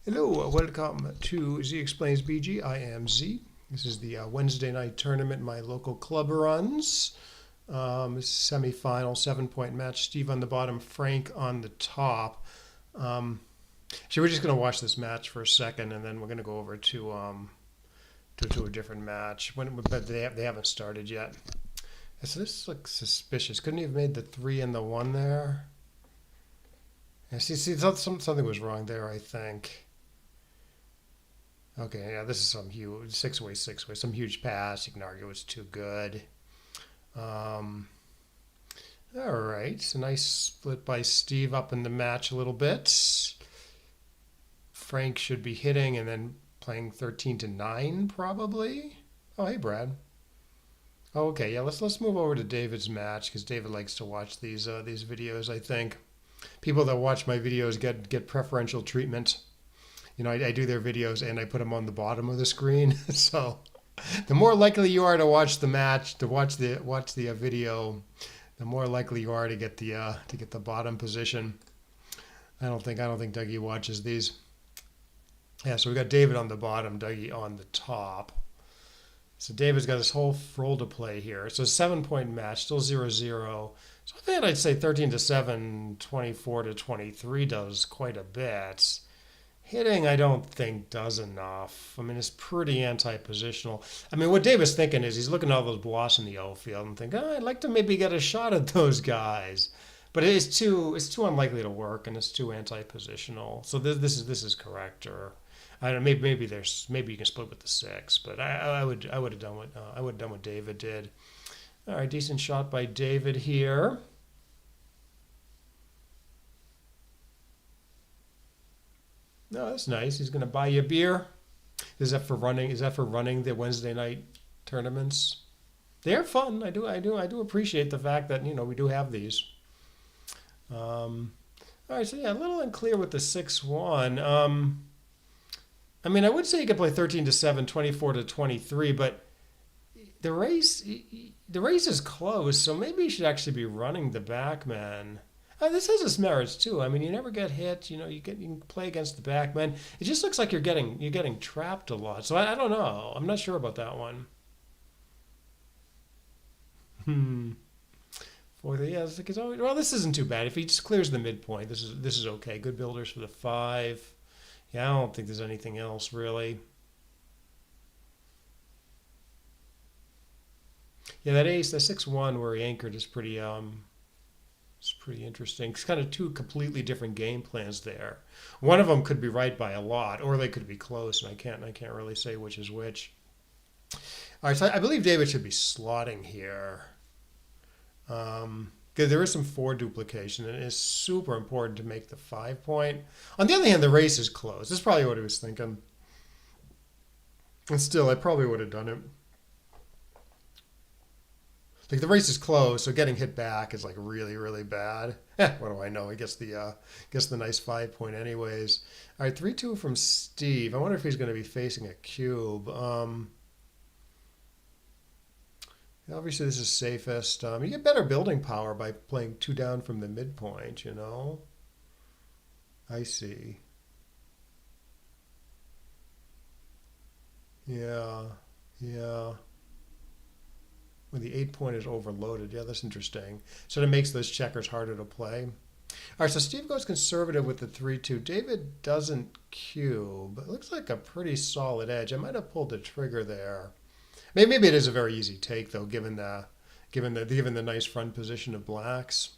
Hello, welcome to Z Explains BG. I am Z. This is the Wednesday night tournament my local club runs. Semi-final 7-point match. Steve on the bottom, Frank on the top. So we're just going to watch this match for a second, and then we're going to go over to a different match. But they haven't started yet. So this looks suspicious. Couldn't he have made the 3 and the 1 there? Yeah, see, something was wrong there, I think. Okay, yeah, this is some huge six-way, some huge pass. You can argue it's too good. Um, all right, so nice split by Steve up in the match a little bit. Frank should be hitting and then playing 13-9 probably. Oh, hey, Brad. Oh, okay, yeah, let's move over to David's match because David likes to watch these videos. I think people that watch my videos get preferential treatment. You know, I do their videos and I put them on the bottom of the screen. So the more likely you are to watch the match, to watch the video, the more likely you are to get the bottom position. I don't think Dougie watches these. Yeah, so we got David on the bottom, Dougie on the top. So David's got his whole role to play here. It's a 7-point match, still 0-0. So I think I'd say 13-7, 24-23 does quite a bit. Hitting, I don't think does enough. I mean, it's pretty anti-positional. I mean, what David's thinking is he's looking at all those blocks in the outfield and thinking, oh, I'd like to maybe get a shot at those guys. But it's too unlikely to work, and it's too anti-positional. So this is correct, or I don't know. Maybe you can split with the 6, but I would have done what David did. All right, decent shot by David here. No, that's nice. He's going to buy you a beer. Is that for running? Is that for running the Wednesday night tournaments? They're fun. I do appreciate the fact that we do have these. All right, so yeah, a little unclear with the 6-1. I mean, I would say you could play 13-7, 24-23, but the race is close, so maybe you should actually be running the backman. This has its merits too. I mean, you never get hit. You can play against the backman. It just looks like you're getting trapped a lot. So I don't know. I'm not sure about that one. Hmm. For the yeah, it's always, well, this isn't too bad. If he just clears the midpoint, this is okay. Good builders for the 5. Yeah, I don't think there's anything else really. Yeah, that ace, that 6-1 where he anchored is pretty it's pretty interesting. It's kind of two completely different game plans there. One of them could be right by a lot, or they could be close, and I can't really say which is which. All right, so I believe David should be slotting here. Because there is some 4 duplication, and it's super important to make the 5-point. On the other hand, the race is close. That's probably what he was thinking. And still, I probably would have done it. Like the race is close, so getting hit back is like really, really bad. What do I know? He gets the nice 5-point anyways. All right, 3-2 from Steve. I wonder if he's going to be facing a cube. Obviously, this is safest. You get better building power by playing 2 down from the midpoint. I see. Yeah, yeah. When the 8-point is overloaded. Yeah, that's interesting. So it makes those checkers harder to play. All right, so Steve goes conservative with the 3-2. David doesn't cube. It looks like a pretty solid edge. I might have pulled the trigger there. Maybe it is a very easy take though, given the nice front position of blacks.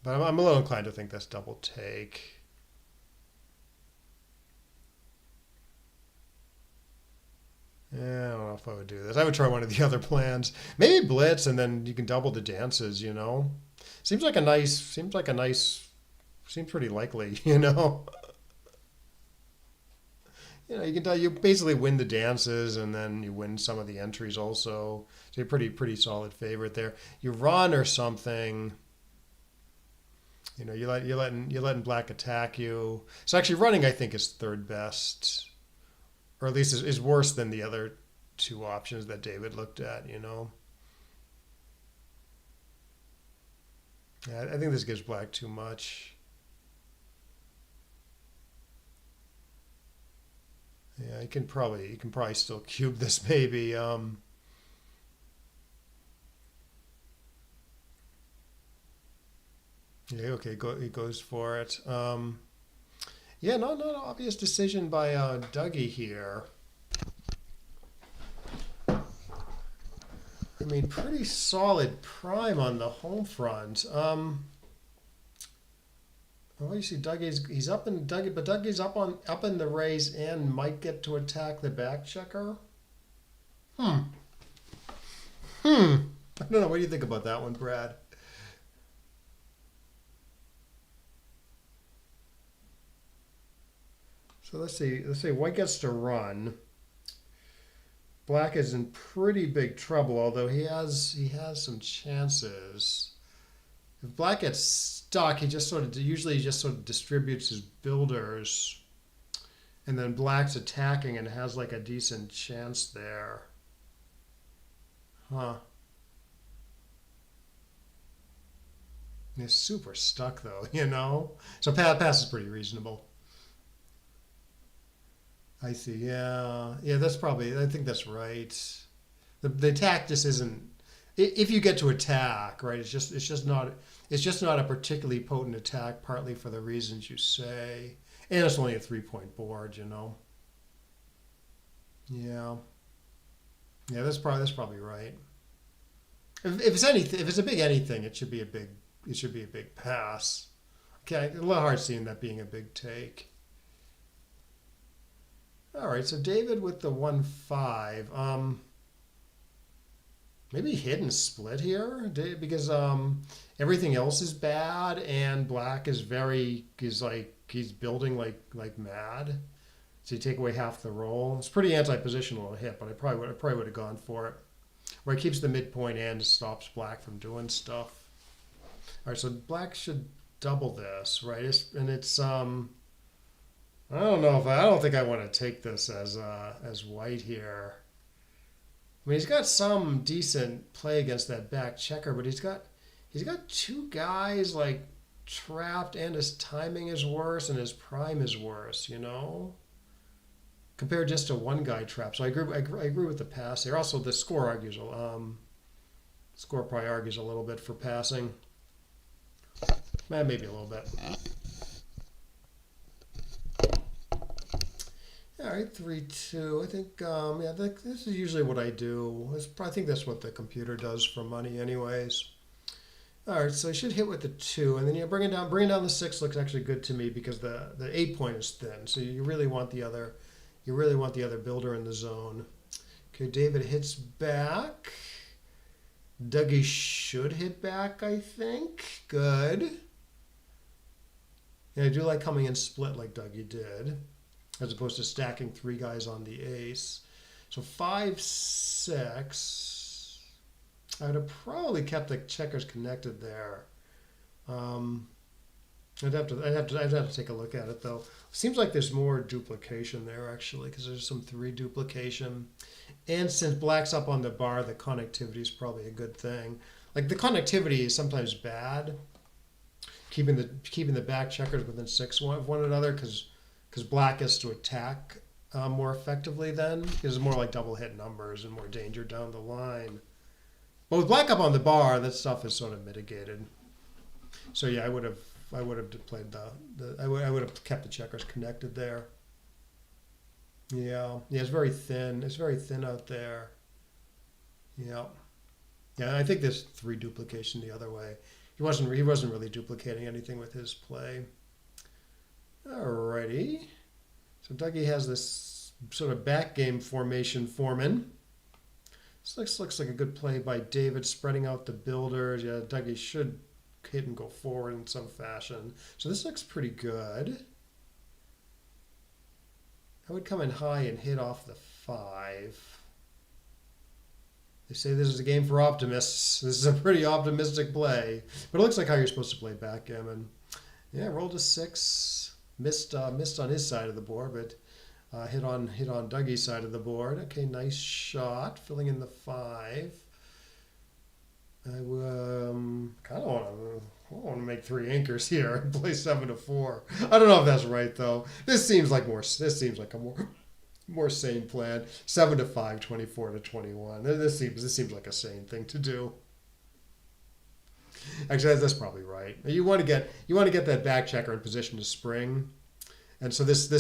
But I'm a little inclined to think that's double take. Yeah, I don't know if I would do this. I would try one of the other plans. Maybe blitz, and then you can double the dances. Seems pretty likely. You basically win the dances, and then you win some of the entries also. So you're pretty solid favorite there. You run or something. You're letting black attack you. So actually, running I think is third best, or at least is worse than the other 2 options that David looked at. Yeah, I think this gives black too much. you can probably still cube this maybe. Yeah, okay, he goes for it. Yeah, no, not an obvious decision by Dougie here. I mean, pretty solid prime on the home front. Well, you see, he's up in Dougie, but Dougie's up in the raise and might get to attack the back checker. Hmm. Hmm. I don't know. What do you think about that one, Brad? So let's see. Let's say White gets to run. Black is in pretty big trouble, although he has some chances. If Black gets stuck, he just sort of distributes his builders, and then Black's attacking and has like a decent chance there. Huh. He's super stuck though, you know. So pass is pretty reasonable. I see. Yeah, yeah. That's probably. I think that's right. The attack just isn't. If you get to attack, right? It's just not a particularly potent attack. Partly for the reasons you say, and it's only a 3-point board. You know. Yeah. Yeah. That's probably right. If it's a big anything, it should be a big. It should be a big pass. Okay, a little hard seeing that being a big take. All right, so David with the 1-5. Maybe hidden split here because everything else is bad and Black he's building like mad. So you take away half the roll. It's pretty anti-positional a hit, but I probably would have gone for it. Where it keeps the midpoint and stops Black from doing stuff. All right, so Black should double this, right? It's I don't think I want to take this as White here. I mean, he's got some decent play against that back checker, but he's got two guys like trapped, and his timing is worse, and his prime is worse. You know, compared just to one guy trapped. So I agree with the pass here. Also, the score probably argues a little bit for passing. Maybe a little bit. All right, 3-2. I think, this is usually what I do. I think that's what the computer does for money, anyways. All right, so I should hit with the 2, and then bringing down the 6 looks actually good to me because the 8-point is thin. So you really want the other builder in the zone. Okay, David hits back. Dougie should hit back, I think. Good. Yeah, I do like coming in split like Dougie did, as opposed to stacking 3 guys on the ace. So 5-6. I would have probably kept the checkers connected there. I'd have to take a look at it though. Seems like there's more duplication there actually, because there's some 3 duplication. And since Black's up on the bar, the connectivity is probably a good thing. Like the connectivity is sometimes bad, keeping the back checkers within 6 of one another, because Black has to attack more effectively then, because it's more like double hit numbers and more danger down the line. But with Black up on the bar, that stuff is sort of mitigated. So yeah, I would have played I would have kept the checkers connected there. Yeah, it's very thin. It's very thin out there. Yeah, yeah. I think there's 3 duplication the other way. He wasn't really duplicating anything with his play. Alrighty. So Dougie has this sort of back game formation forming. This looks like a good play by David, spreading out the builders. Yeah, Dougie should hit and go forward in some fashion. So this looks pretty good. I would come in high and hit off the 5. They say this is a game for optimists. This is a pretty optimistic play. But it looks like how you're supposed to play backgammon. Yeah, rolled a 6. Missed on his side of the board, but hit on Dougie's side of the board. Okay, nice shot, filling in the 5. I kind of want to make 3 anchors here and play 7-4. I don't know if that's right though. This seems like a more More sane plan. 7 to 5, 24 to 21. This seems like a sane thing to do. Actually, that's probably right. You want to get that back checker in position to spring, and so this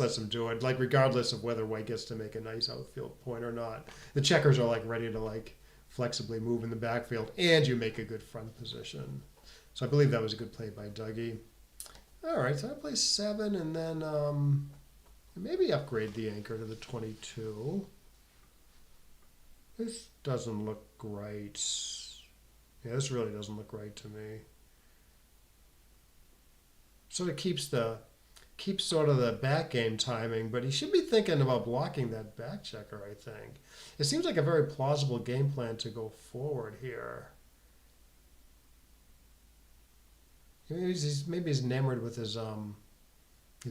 lets him do it. Like regardless of whether White gets to make a nice outfield point or not, the checkers are like ready to like flexibly move in the backfield, and you make a good front position. So I believe that was a good play by Dougie. All right, so I play 7, and then maybe upgrade the anchor to the 22. This doesn't look right. Yeah, this really doesn't look right to me. Sort of keeps sort of the back game timing, but he should be thinking about blocking that back checker, I think. It seems like a very plausible game plan to go forward here. Maybe he's enamored with his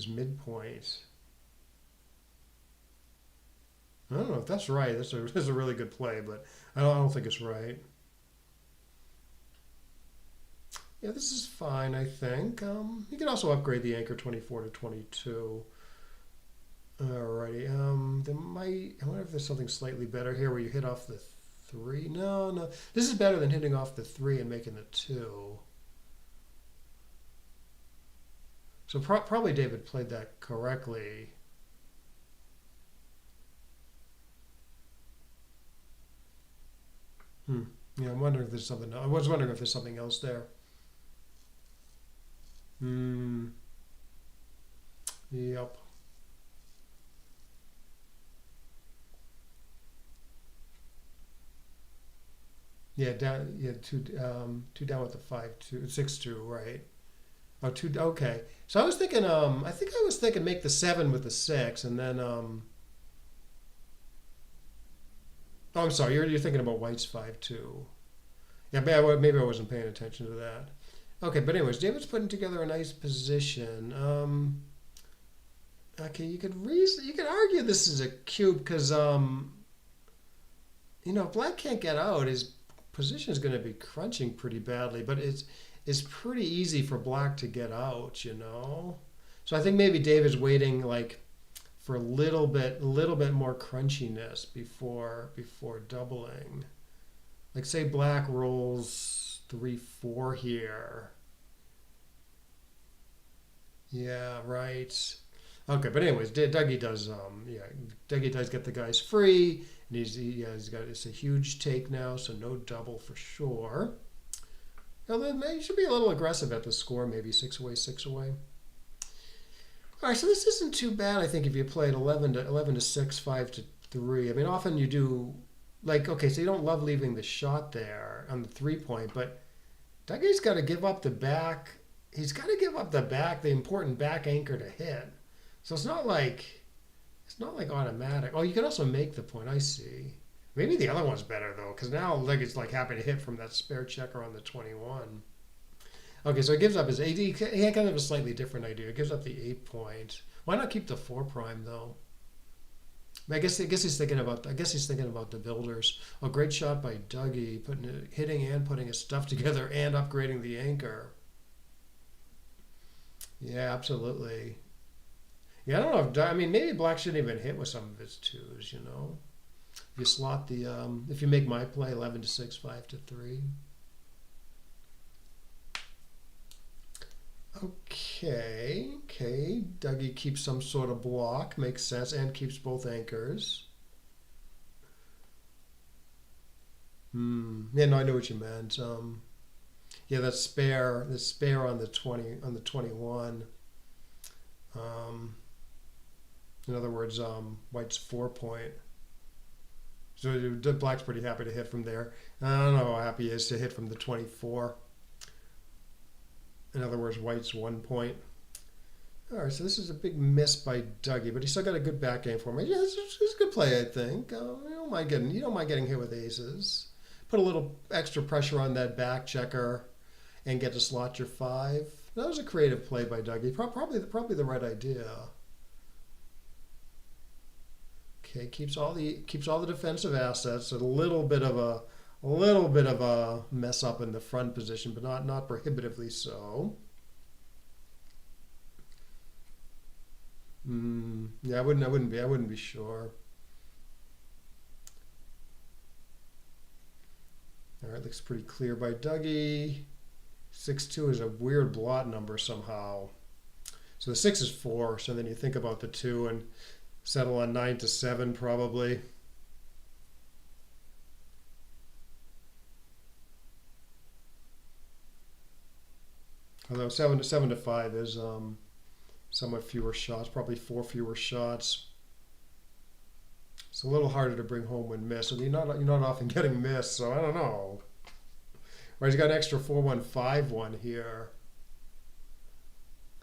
midpoint. I don't know if that's right. That's a really good play, but I don't think it's right. Yeah, this is fine, I think. You can also upgrade the anchor 24 to 22. Alrighty. I wonder if there's something slightly better here where you hit off the 3. No. This is better than hitting off the 3 and making the 2. So probably David played that correctly. Yeah, I'm wondering if there's something. I was wondering if there's something else there. Yep. Yeah, down. Yeah, two down with the 5-2, 6-2, right? Oh, two. Okay. So I was thinking. I think I was thinking make the 7 with the 6, and then. Oh, I'm sorry. You're thinking about White's 5-2. Yeah, maybe I wasn't paying attention to that. Okay, but anyways, David's putting together a nice position. Okay, you could argue this is a cube because if Black can't get out, his position is going to be crunching pretty badly. But it's pretty easy for Black to get out. So I think maybe David's waiting like for a little bit more crunchiness before doubling. Like say Black rolls 3-4 here. Yeah, right. Okay, but anyways, Dougie does Dougie does get the guys free, and he's got it's a huge take now, so no double for sure. Although he should be a little aggressive at the score, maybe 6 away, 6 away. All right, so this isn't too bad. I think if you played 11 to 6, 5 to 3. I mean, often you do okay, so you don't love leaving the shot there on the 3-point, but Dougie's got to give up the back. He's got to give up the important back anchor to hit. So it's not like automatic. Oh, you can also make the point. I see. Maybe the other one's better though, because now Dougie's like happy to hit from that spare checker on the 21. Okay, so he gives up his 8. He kind of have a slightly different idea. He gives up the 8-point. Why not keep the 4 prime though? I guess he's thinking about the builders. Oh, great shot by Dougie, hitting and putting his stuff together and upgrading the anchor. Yeah, absolutely. Yeah, I don't know. Maybe Black shouldn't even hit with some of his 2s. If you slot if you make my play 11 to 6, 5 to 3. Okay. Dougie keeps some sort of block, makes sense, and keeps both anchors. Yeah, no, I know what you meant. Yeah, the spare on the 21. In other words, White's 4-point. So Black's pretty happy to hit from there. I don't know how happy he is to hit from the 24. In other words, White's 1-point. All right, so this is a big miss by Dougie, but he still got a good back game for me. Yeah, it's a good play, I think. You don't mind getting hit with aces. Put a little extra pressure on that back checker, and get to slot your 5. That was a creative play by Dougie. Probably the right idea. Okay, keeps all the defensive assets. A little bit of a mess up in the front position, but not prohibitively so. Yeah, I wouldn't be sure. All right, looks pretty clear by Dougie. 6-2 is a weird blot number somehow. So the 6 is 4. So then you think about the 2 and settle on 9-7 probably. Although 7-5 is somewhat fewer shots, probably 4 fewer shots. It's a little harder to bring home when missed. And you're not often getting missed, so I don't know. Right, he's got an extra 4-1-5-1 here.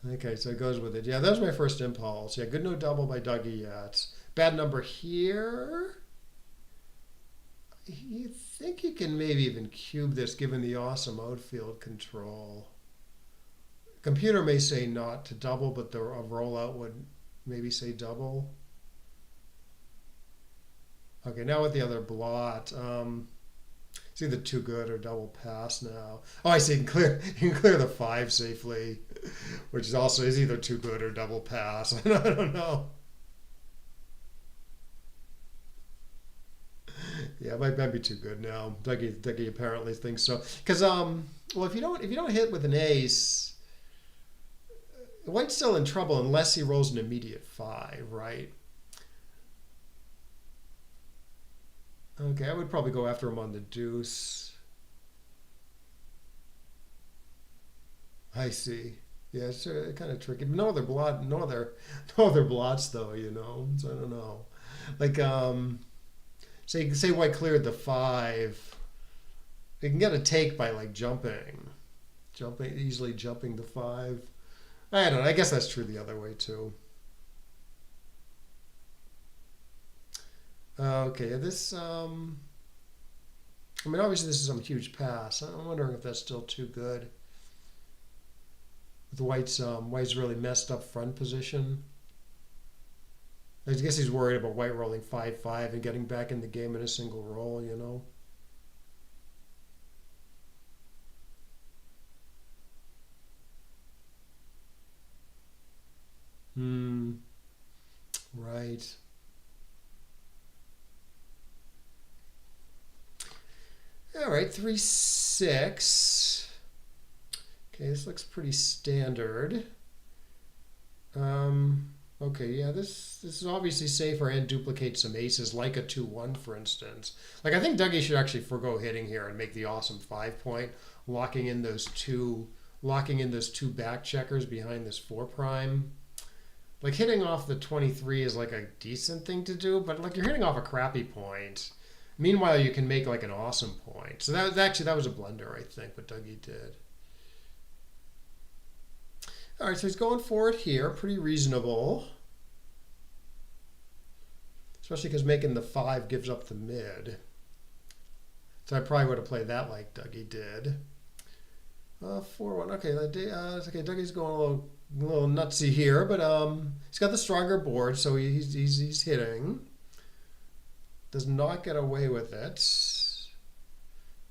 Okay, so it goes with it. Yeah, that was my first impulse. Yeah, good no double by Dougie yet. Bad number here. You think you can maybe even cube this given the awesome outfield control. Computer may say not to double, but the rollout would maybe say double. Okay, now with the other blot. It's either too good or double pass now. Oh, I see. You can clear the 5 safely, which is also is either too good or double pass. I don't know. Yeah, it might be too good now. Dougie apparently thinks so. Because well, if you don't hit with an ace, White's still in trouble unless he rolls an immediate 5, right? Okay, I would probably go after him on the deuce. I see. Yeah, it's kind of tricky. No other blot, no other blots though. So I don't know. Like say White cleared the 5. You can get a take by like easily jumping the 5. I don't know. I guess that's true the other way too. Okay, this, I mean, obviously this is some huge pass. I'm wondering if that's still too good. With White's really messed up front position. I guess he's worried about White rolling 5-5 and getting back in the game in a single roll. Right. All right, 3-6. Okay, this looks pretty standard. Okay, yeah, this is obviously safer and duplicates some aces, like a 2-1, for instance. Like I think Dougie should actually forgo hitting here and make the awesome 5-point, locking in those two back checkers behind this 4'. Like hitting off the 23 is like a decent thing to do, but like you're hitting off a crappy point. Meanwhile, you can make like an awesome point. So that was a blunder, I think, what Dougie did. All right, so he's going for it here, pretty reasonable. Especially because making the 5 gives up the mid. So I probably would have played that like Dougie did. 4-1. Okay, okay. Dougie's going a little nutsy here, but he's got the stronger board, so he's hitting. Does not get away with it.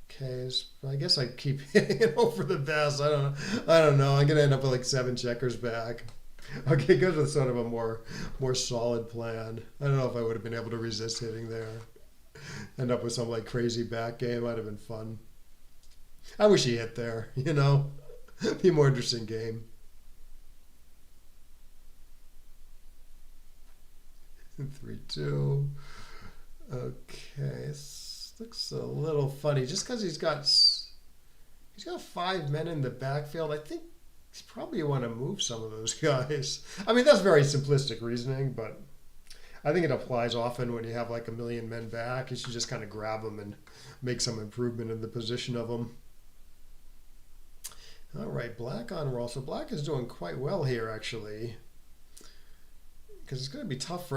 Okay, I guess I keep hitting it over the best. I don't know. I'm gonna end up with like 7 checkers back. Okay, goes with sort of a more solid plan. I don't know if I would have been able to resist hitting there. End up with some like crazy back game. Might have been fun. I wish he hit there. Be a more interesting game. 3-2. Okay, this looks a little funny. Just because he's got 5 men in the backfield, I think he's probably want to move some of those guys. I mean, that's very simplistic reasoning, but I think it applies often when you have like a million men back. You should just kind of grab them and make some improvement in the position of them. All right, Black on roll. So Black is doing quite well here, actually. Because it's going to be tough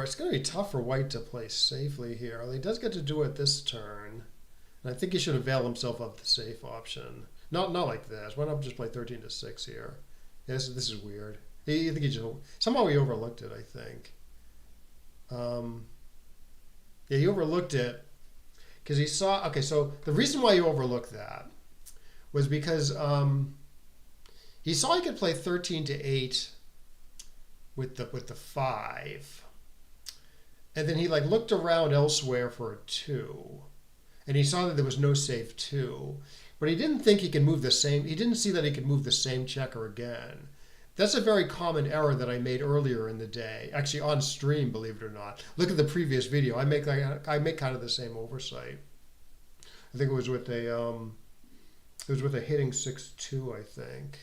for White to play safely here. Although he does get to do it this turn, and I think he should avail himself of the safe option. Not like this. Why not just play 13-6 here? Yeah, this is weird. I think somehow he overlooked it. I think. Yeah, he overlooked it because he saw. Okay, so the reason why he overlooked that was because he saw he could play 13-8. With the 5, And then he like looked around elsewhere for a two, and he saw that there was no safe two, but he didn't think he could move the same. He didn't see that he could move the same checker again. That's a very common error that I made earlier in the day, actually on stream, believe it or not. Look at the previous video. I make kind of the same oversight. I think it was with a hitting 6-2, I think.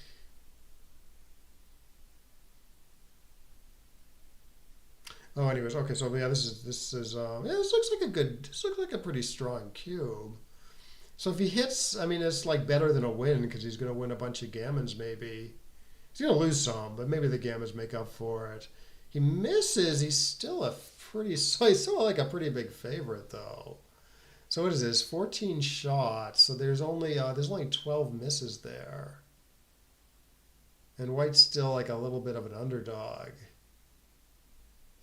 Oh, anyways, okay. So yeah, yeah, this looks like a pretty strong cube. So if he hits, I mean, it's like better than a win because he's going to win a bunch of gammons maybe. He's going to lose some, but maybe the gammons make up for it. He misses. He's still he's still like a pretty big favorite though. So what is this? 14 shots. So there's only 12 misses there. And White's still like a little bit of an underdog.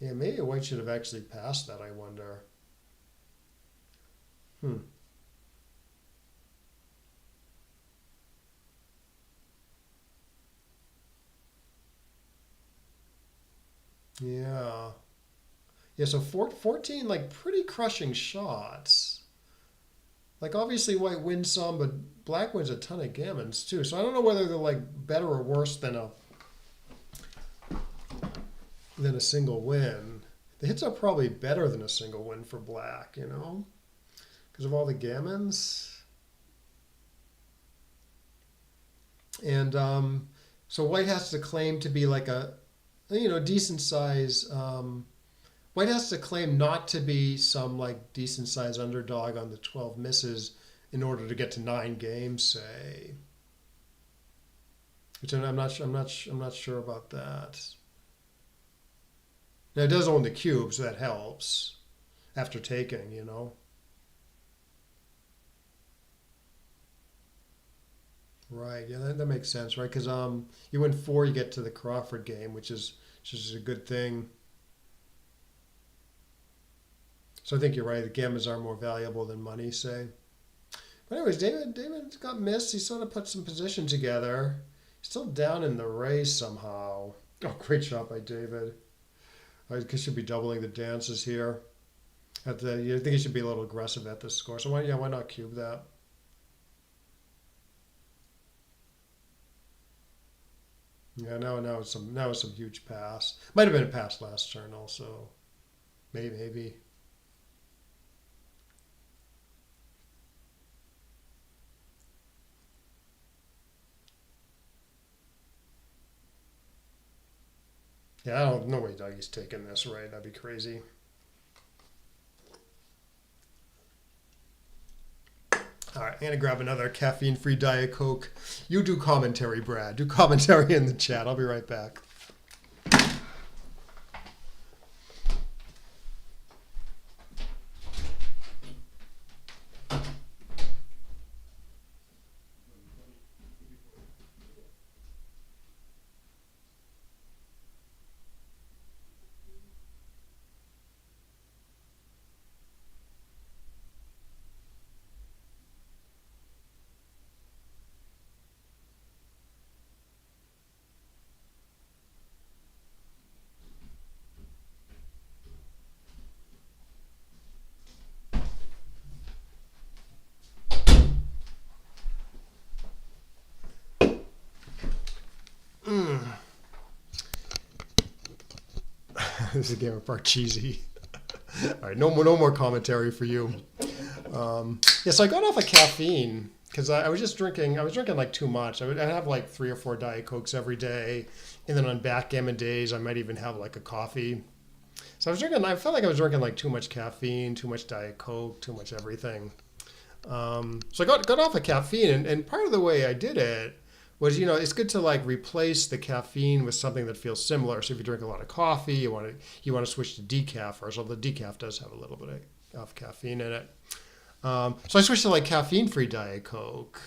Yeah, maybe White should have actually passed that, I wonder. Hmm. Yeah. Yeah, so 14 like pretty crushing shots. Like obviously White wins some, but Black wins a ton of gammons too. So I don't know whether they're like better or worse than a single win. The hits are probably better than a single win for Black, because of all the gammons. And so White has to claim to be like a decent size. White has to claim not to be some like decent size underdog on the 12 misses in order to get to 9 games, say. Which I'm not sure about that. Now it does own the cube, so that helps after taking. Right, yeah, that makes sense, right? Because you win 4, you get to the Crawford game, which is a good thing. So I think you're right. The gammons are more valuable than money, say. But anyways, David got missed. He sort of put some position together. He's still down in the race somehow. Oh, great shot by David. I should be doubling the dances here. I think he should be a little aggressive at this score. So why not cube that? Yeah, now it's some huge pass. Might have been a pass last turn also. Maybe. Yeah, I don't know way Dougie's taking this, right? That'd be crazy. All right, I'm gonna grab another caffeine-free Diet Coke. You do commentary, Brad. Do commentary in the chat. I'll be right back. This is a game of Parcheesi. All right, no more commentary for you. Yeah, so I got off of caffeine because I was just drinking. I was drinking like too much. I'd have like 3 or 4 Diet Cokes every day, and then on backgammon days, I might even have like a coffee. So I was drinking. I felt like I was drinking like too much caffeine, too much Diet Coke, too much everything. So I got off of caffeine, and part of the way I did it was, it's good to like replace the caffeine with something that feels similar. So if you drink a lot of coffee, you want to switch to decaf first. Although decaf does have a little bit of caffeine in it. So I switched to like caffeine-free Diet Coke.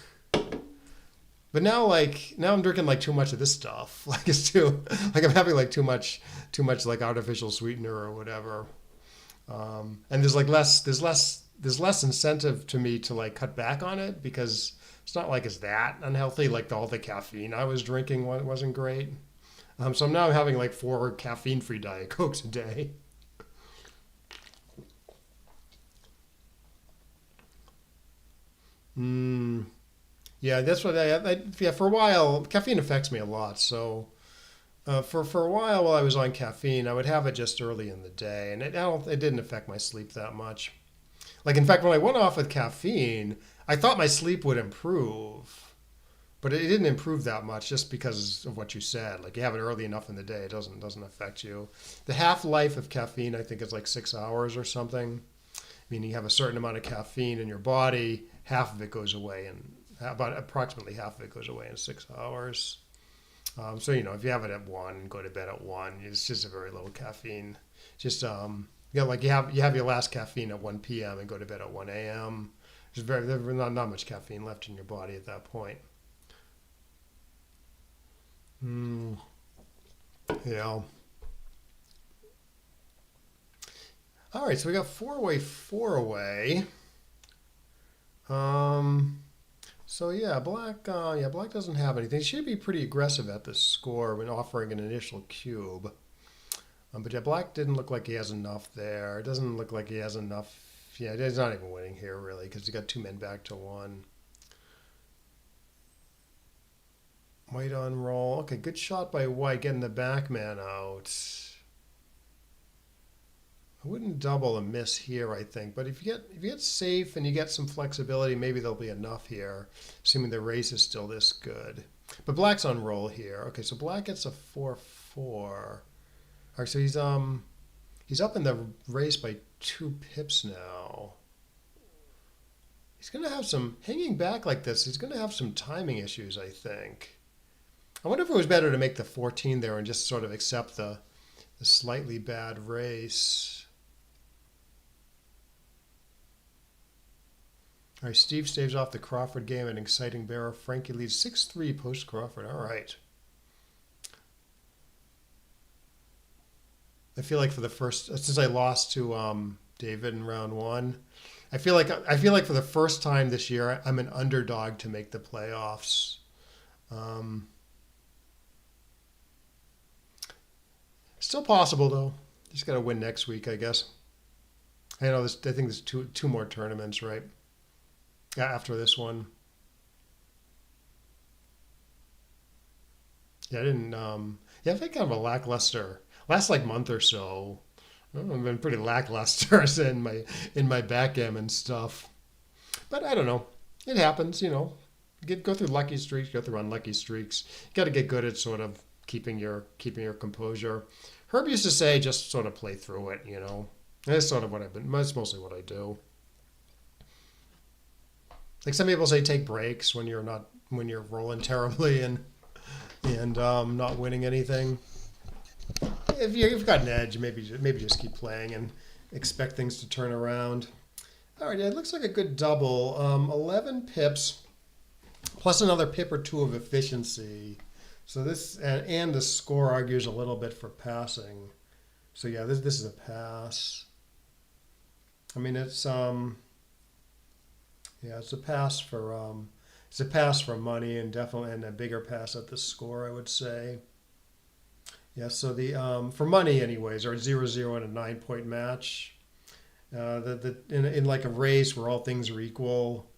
But now I'm drinking like too much of this stuff. Like it's too like I'm having like too much like artificial sweetener or whatever. And there's less incentive to me to like cut back on it because it's not like it's that unhealthy. Like all the caffeine I was drinking wasn't great. So I'm now having like 4 caffeine-free Diet Cokes a day. Mm, yeah, that's what yeah, for a while, caffeine affects me a lot. So for a while I was on caffeine, I would have it just early in the day, and it didn't affect my sleep that much. Like in fact, when I went off with caffeine, I thought my sleep would improve, but it didn't improve that much just because of what you said. Like you have it early enough in the day, it doesn't affect you. The half life of caffeine, I think, is like 6 hours or something. Meaning you have a certain amount of caffeine in your body, half of it goes away, and about approximately half of it goes away in 6 hours. So if you have it at 1, go to bed at 1. It's just a very little caffeine. Just like you have your last caffeine at 1 p.m. and go to bed at 1 a.m. There's not much caffeine left in your body at that point. Mm, yeah. All right, so we got four-way, four-way. Um, so black doesn't have anything. It should be pretty aggressive at this score when offering an initial cube. But yeah, black didn't look like he has enough there. It doesn't look like he has enough. Yeah, he's not even winning here really because he got two men back to one. White on roll. Okay, good shot by white, getting the back man out. I wouldn't double a miss here, I think. But if you get safe and you get some flexibility, maybe there'll be enough here, assuming the race is still this good. But black's on roll here. Okay, so black gets a 4-4. All right, so he's up in the race by 2 pips now. He's gonna have some hanging back like this. He's gonna have some timing issues, I think. I wonder if it was better to make the 14 there and just sort of accept the slightly bad race. All right, Steve staves off the Crawford game, an exciting bearer. Frankie leads 6-3 post Crawford. All right. I feel like for the first since I lost to David in round one, I feel like for the first time this year I'm an underdog to make the playoffs. Um, Still possible though. Just got to win next week, I guess. I know this. I think there's two more tournaments, right? Yeah, after this one. Yeah, I didn't. Yeah, I've had kind of a lackluster last like month or so. I've been pretty lackluster in my backgammon stuff. But I don't know. It happens. Go through lucky streaks, go through unlucky streaks. You got to get good at sort of keeping your composure. Herb used to say just sort of play through it. That's sort of what I've been. That's mostly what I do. Like some people say, take breaks when you're rolling terribly and not winning anything. If you've got an edge, maybe just keep playing and expect things to turn around. All right, yeah, it looks like a good double. 11 pips plus another pip or two of efficiency. So this and the score argues a little bit for passing. So yeah, this is a pass. I mean it's a pass for money and definitely and a bigger pass at the score, I would say. Yeah, so the for money anyways, or 0-0 in a 9 point match. In like a race where all things are equal,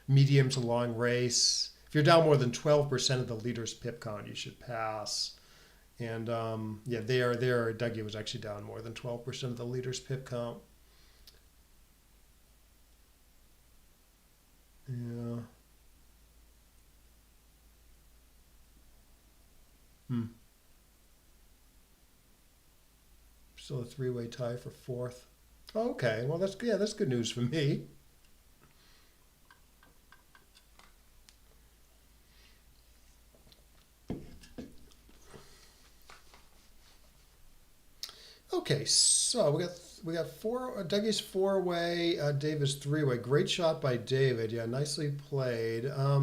medium to long race. If you're down more than 12% of the leader's pip count, you should pass. And yeah, Dougie was actually down more than 12% of the leader's pip count. Yeah. Hmm. Still a three-way tie for fourth. Okay, well that's good news for me. Okay, so we got four. Dougie's four-way, David's three-way. Great shot by David. Yeah, nicely played. I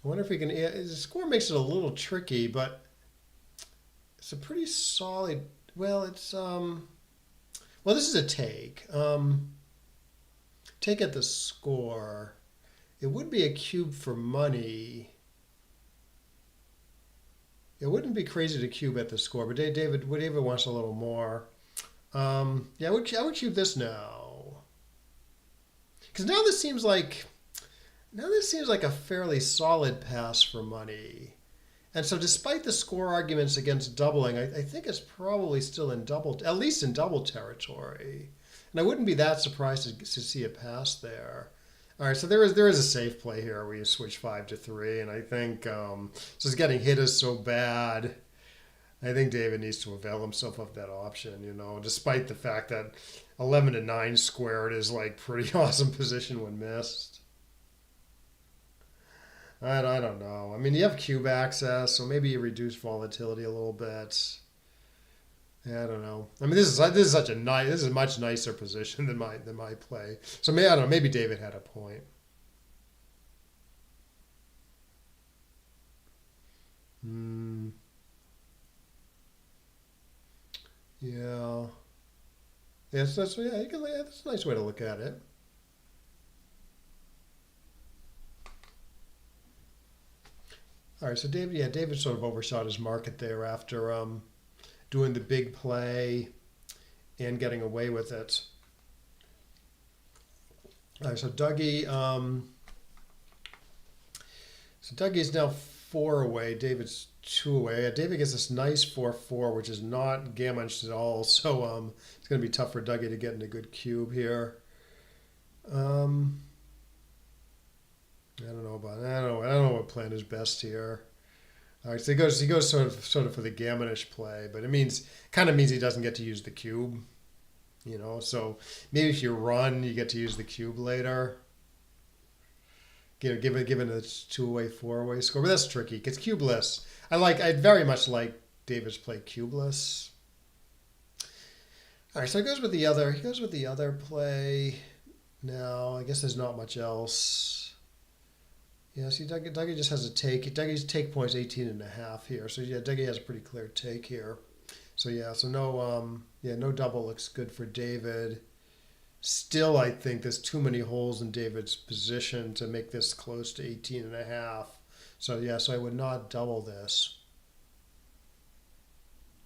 wonder if we can. The score makes it a little tricky, but it's a pretty solid. Well, it's Well, this is a take. Take at the score. It would be a cube for money. It wouldn't be crazy to cube at the score, but David wants a little more. Yeah, I would cube this now because now this seems like Now this seems like a fairly solid pass for money. And so despite the score arguments against doubling, I think it's probably still in double, at least in double territory. And I wouldn't be that surprised to see a pass there. All right, so there is a safe play here where you switch 5 to 3, and I think just getting hit is so bad. I think David needs to avail himself of that option. Despite the fact that 11 to 9 squared is like pretty awesome position when missed. I don't know. I mean, you have cube access, so maybe you reduce volatility a little bit. Yeah, I don't know. I mean, this is a much nicer position than my play. So maybe I don't know. Maybe David had a point. Hmm. Yeah. Yes. Yeah. That's a nice way to look at it. All right. So David. Yeah. David sort of overshot his market there after doing the big play and getting away with it. All right. So Dougie's now 4 away. David's 2 away. David gets this nice 4-4, which is not gammonish at all. So it's going to be tough for Dougie to get in a good cube here. I don't know about. I don't know what plan is best here. All right, so he goes sort of for the gammonish play, but it kind of means he doesn't get to use the cube. So maybe if you run, you get to use the cube later. Given its 2-away, 4-away score, but that's tricky because cubeless. I very much like David's play cubeless. All right, so he goes with the other. He goes with the other play. Now I guess there's not much else. Yeah, see, Dougie just has a take. Dougie's take point's 18.5 here. So yeah, Dougie has a pretty clear take here. So yeah, so no double looks good for David. Still, I think there's too many holes in David's position to make this close to 18.5. So yeah, so I would not double this.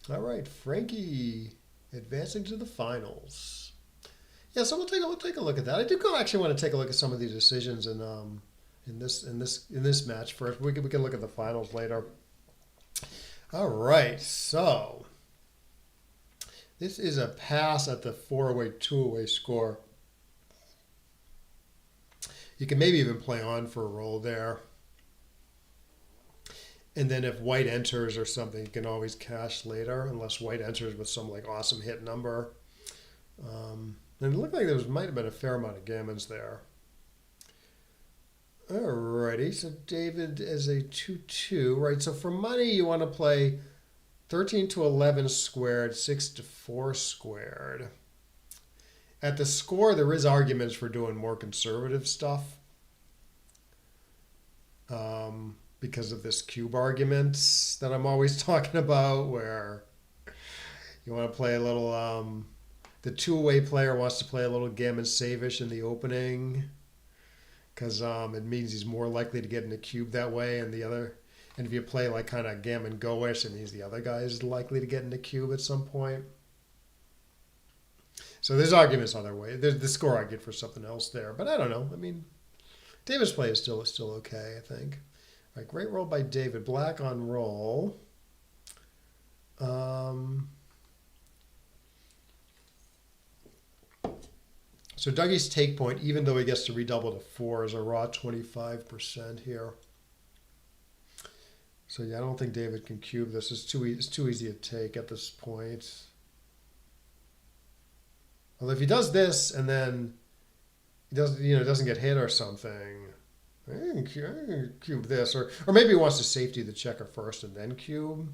All right, Frankie advancing to the finals. Yeah, so we'll take a look at that. I do actually want to take a look at some of these decisions in this match first. We can look at the finals later. All right, so this is a pass at the 4-away, 2-away score. You can maybe even play on for a roll there. And then if white enters or something, you can always cash later, unless white enters with some like awesome hit number. And it looked like might have been a fair amount of gammons there. Alrighty, so David is a 2-2, right? So for money, you want to play 13 to 11 squared, 6 to 4 squared. At the score, there is arguments for doing more conservative stuff because of this cube argument that I'm always talking about, where you want to play a little, the 2-away player wants to play a little gammon save-ish in the opening because it means he's more likely to get in the cube that way, and if you play like kind of gammon go-ish, it means the other guy is likely to get in the cube at some point. So there's arguments other way. There's the score argued for something else there, but I don't know. I mean, David's play is still okay, I think. All right, great roll by David. Black on roll. So Dougie's take point, even though he gets to redouble to 4, is a raw 25% here. So yeah, I don't think David can cube this. It's too easy to take at this point. Well, if he does this and then he doesn't get hit or something, I can cube this, or maybe he wants to safety the checker first and then cube.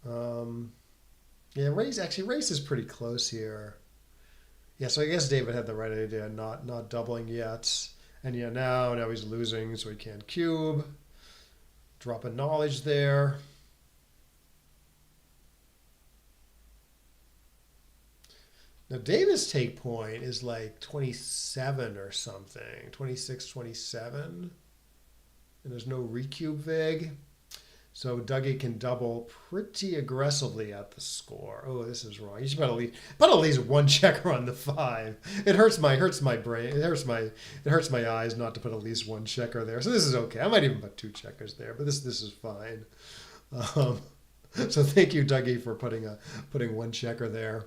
Yeah, race is pretty close here. Yeah, so I guess David had the right idea, not doubling yet, and yeah, now he's losing, so he can't cube. Drop a knowledge there. Now David's take point is like 27 or something, 26, 27, and there's no recube vig. So Dougie can double pretty aggressively at the score. Oh, this is wrong. You should put at least one checker on the 5. It hurts my brain. It hurts my eyes not to put at least one checker there. So this is okay. I might even put 2 checkers there, but this is fine. Um, so thank you, Dougie, for putting one checker there.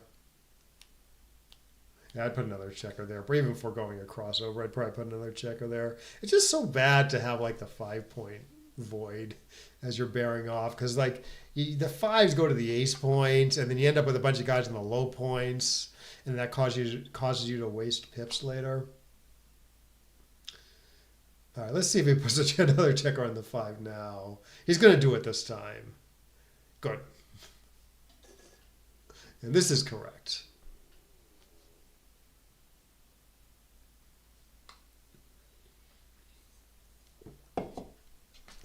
Yeah, I'd put another checker there. But even before going a crossover, I'd probably put another checker there. It's just so bad to have like the 5-point void as you're bearing off, because like the 5s go to the ace point, and then you end up with a bunch of guys in the low points, and that causes you to waste pips later. All right, let's see if he puts another checker on the 5 now. He's going to do it this time. Good. And this is correct.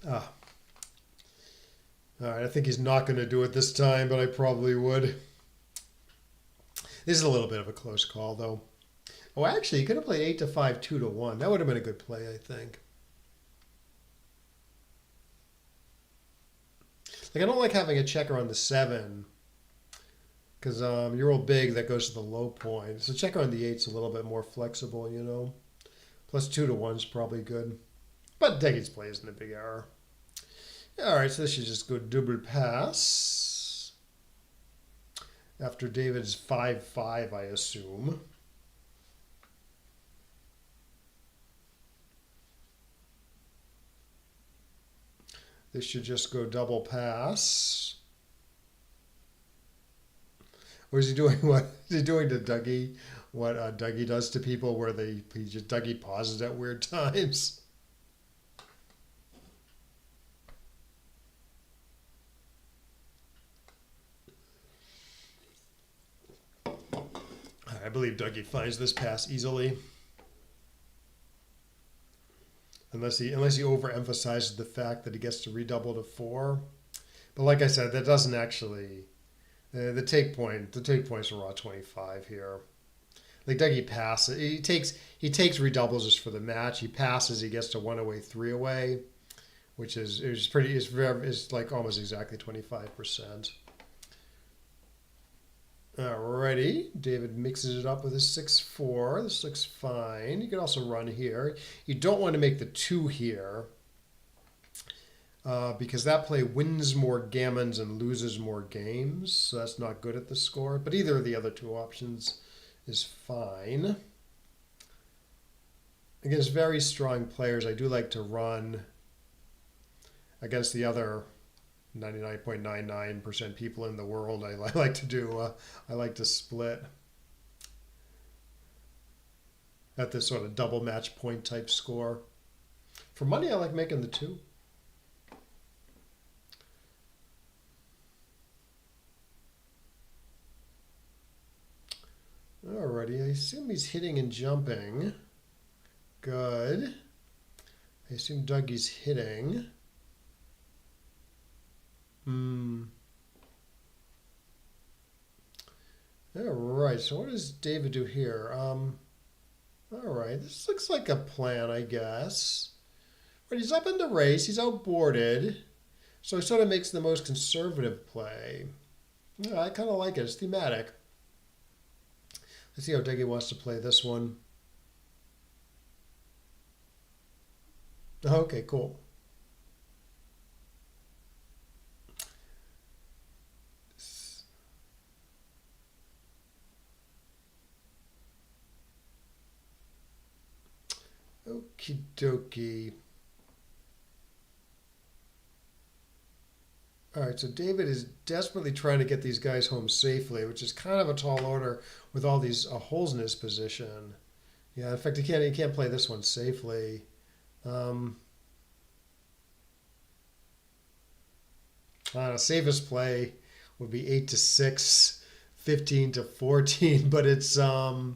Ah. All right, I think he's not going to do it this time, but I probably would. This is a little bit of a close call, though. Oh, actually, he could have played 8 to 5, 2 to 1. That would have been a good play, I think. Like, I don't like having a checker on the 7, because you're all big, that goes to the low point. So checker on the 8's a little bit more flexible, you know. Plus 2 to 1's probably good. But Deggie's play isn't a big error. All right, so this should just go double pass. After David's 5-5, I assume. This should just go double pass. Or is he doing what is he doing to Dougie? What Dougie does to people, where Dougie pauses at weird times. I believe Dougie finds this pass easily. Unless he overemphasizes the fact that he gets to redouble to 4. But like I said, that doesn't actually the take points are raw 25 here. Like Dougie passes, he takes redoubles just for the match. He passes, he gets to 1 away, 3 away, which is like almost exactly 25%. Alrighty, David mixes it up with a 6-4. This looks fine. You can also run here. You don't want to make the 2 here, because that play wins more gammons and loses more games. So that's not good at the score. But either of the other 2 options is fine. Against very strong players, I do like to run. Against the other 99.99% people in the world, I like to split at this sort of double match point type score. For money, I like making the 2. Alrighty, I assume he's hitting and jumping. Good. I assume Dougie's hitting. All right, so what does David do here? All right, this looks like a plan, I guess. But he's up in the race, he's outboarded, so he sort of makes the most conservative play. Yeah, I kind of like it, it's thematic. Let's see how Dougie wants to play this one. Okay, cool. Okie dokie. All right, so David is desperately trying to get these guys home safely, which is kind of a tall order with all these holes in his position. Yeah, in fact, he can't play this one safely. Safest play would be 8 to 6, 15 to 14, but it's a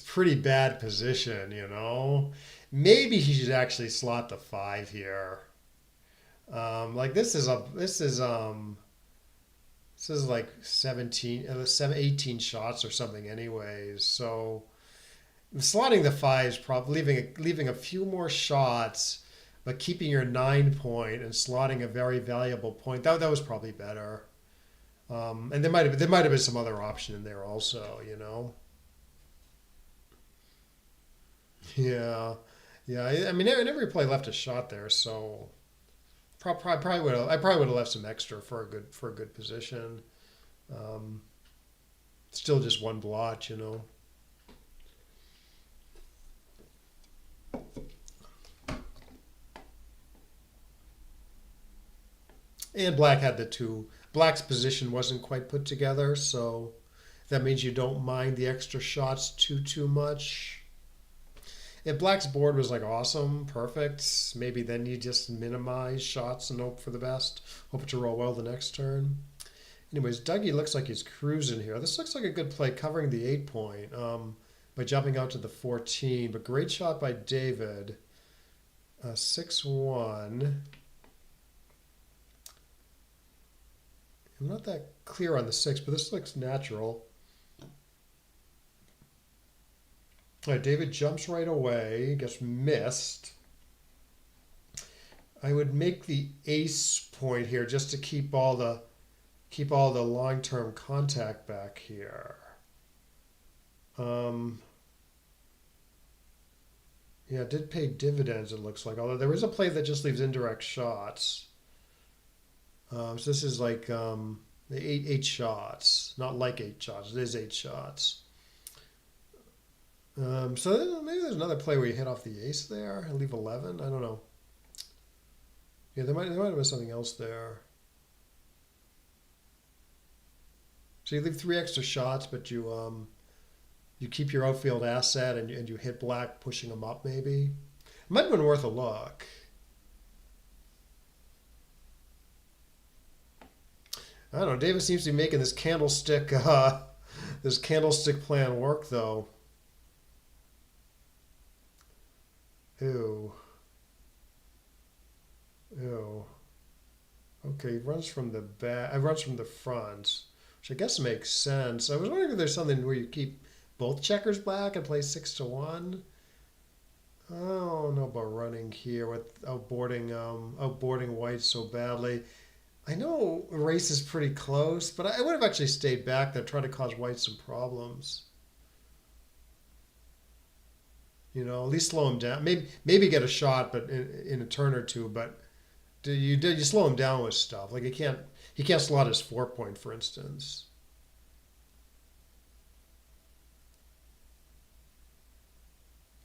pretty bad position, you know. Maybe he should actually slot the 5 here. Like this is like 18 shots or something anyways. So slotting the 5 is probably leaving a few more shots but keeping your 9 point and slotting a very valuable point, that was probably better. And there might have been some other option in there also, you know. Yeah, yeah. I mean, every play left a shot there, so I probably would have left some extra for a good position. Um, Still just one blotch, you know. And black had the two. Black's position wasn't quite put together, so that means you don't mind the extra shots too much. If black's board was like awesome, perfect, maybe then you just minimize shots and hope for the best. Hope to roll well the next turn. Anyways, Dougie looks like he's cruising here. This looks like a good play covering the 8 point by jumping out to the 14. But great shot by David. 6-1. I'm not that clear on the 6, but this looks natural. All right, David jumps right away, gets missed. I would make the ace point here just to keep all the long-term contact back here. Yeah, it did pay dividends, it looks like. Although there is a play that just leaves indirect shots. So this is like eight shots, not like 8 shots. It is 8 shots. So maybe there's another play where you hit off the ace there and leave 11. I don't know. Yeah, there might have been something else there. So you leave 3 extra shots, but you keep your outfield asset and you hit black, pushing them up. Maybe it might have been worth a look. I don't know. Davis seems to be making this candlestick plan work though. Ew. Ew. Okay, he runs from the back. I runs from the front, which I guess makes sense. I was wondering if there's something where you keep both checkers black and play 6-1. I don't know about running here with outboarding white so badly. I know race is pretty close, but I would have actually stayed back there, trying to cause white some problems. You know, at least slow him down. Maybe get a shot, but in a turn or two. But you slow him down with stuff like he can't slot his 4 point, for instance.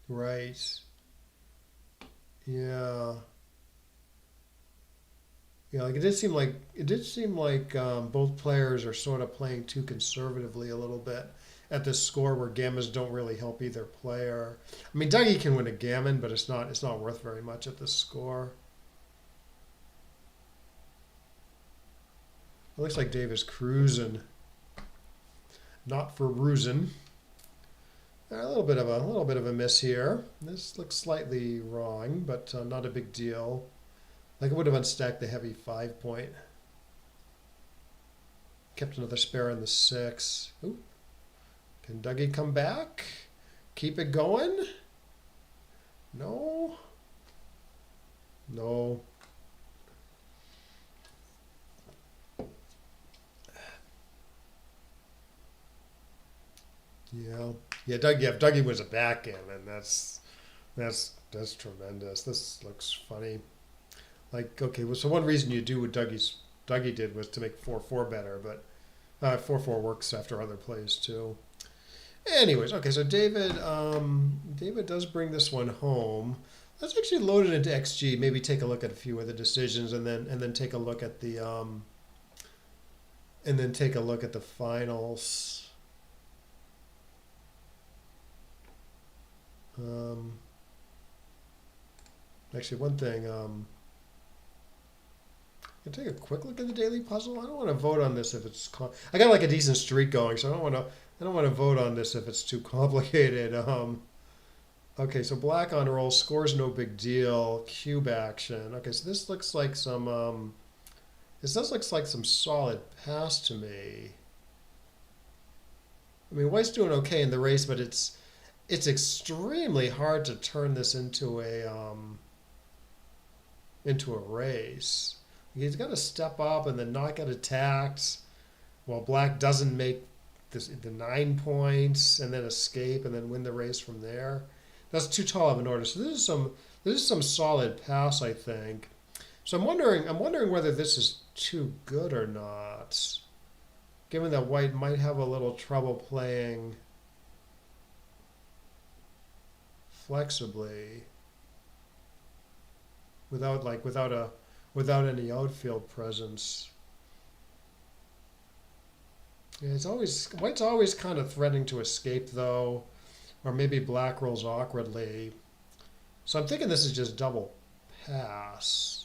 Right. Yeah. Yeah, like it did seem like both players are sort of playing too conservatively a little bit at this score where gammas don't really help either player. I mean, Dougie can win a gammon, but it's not worth very much at this score. It looks like Dave is cruising, not for bruising. A little bit of a miss here. This looks slightly wrong, but not a big deal. Like I would have unstacked the heavy 5 point. Kept another spare in the 6. Ooh. Can Dougie come back? Keep it going? No. No. Yeah. Yeah, if Dougie was a backgammon, that's tremendous. This looks funny. Like, okay, well, so one reason you do what Dougie did was to make 4-4 better, but 4-4 works after other plays too. Anyways, okay, so David does bring this one home. Let's actually load it into XG. Maybe take a look at a few of the decisions, and then take a look at the finals. Actually, one thing. Can take a quick look at the daily puzzle. I don't want to vote on this if it's. I got like a decent streak going, so I don't want to. I don't want to vote on this if it's too complicated. Okay, so black on roll, scores no big deal. Cube action. Okay, so this looks like some. This does looks like some solid pass to me. I mean, White's doing okay in the race, but it's extremely hard to turn this into a into a race. He's got to step up and then not get attacked while black doesn't make the 9 points and then escape and then win the race from there. That's too tall of an order. So this is some solid pass, I think. So I'm wondering whether this is too good or not, given that white might have a little trouble playing flexibly without any outfield presence. Yeah, white's always kind of threatening to escape though, or maybe black rolls awkwardly. So I'm thinking this is just double pass.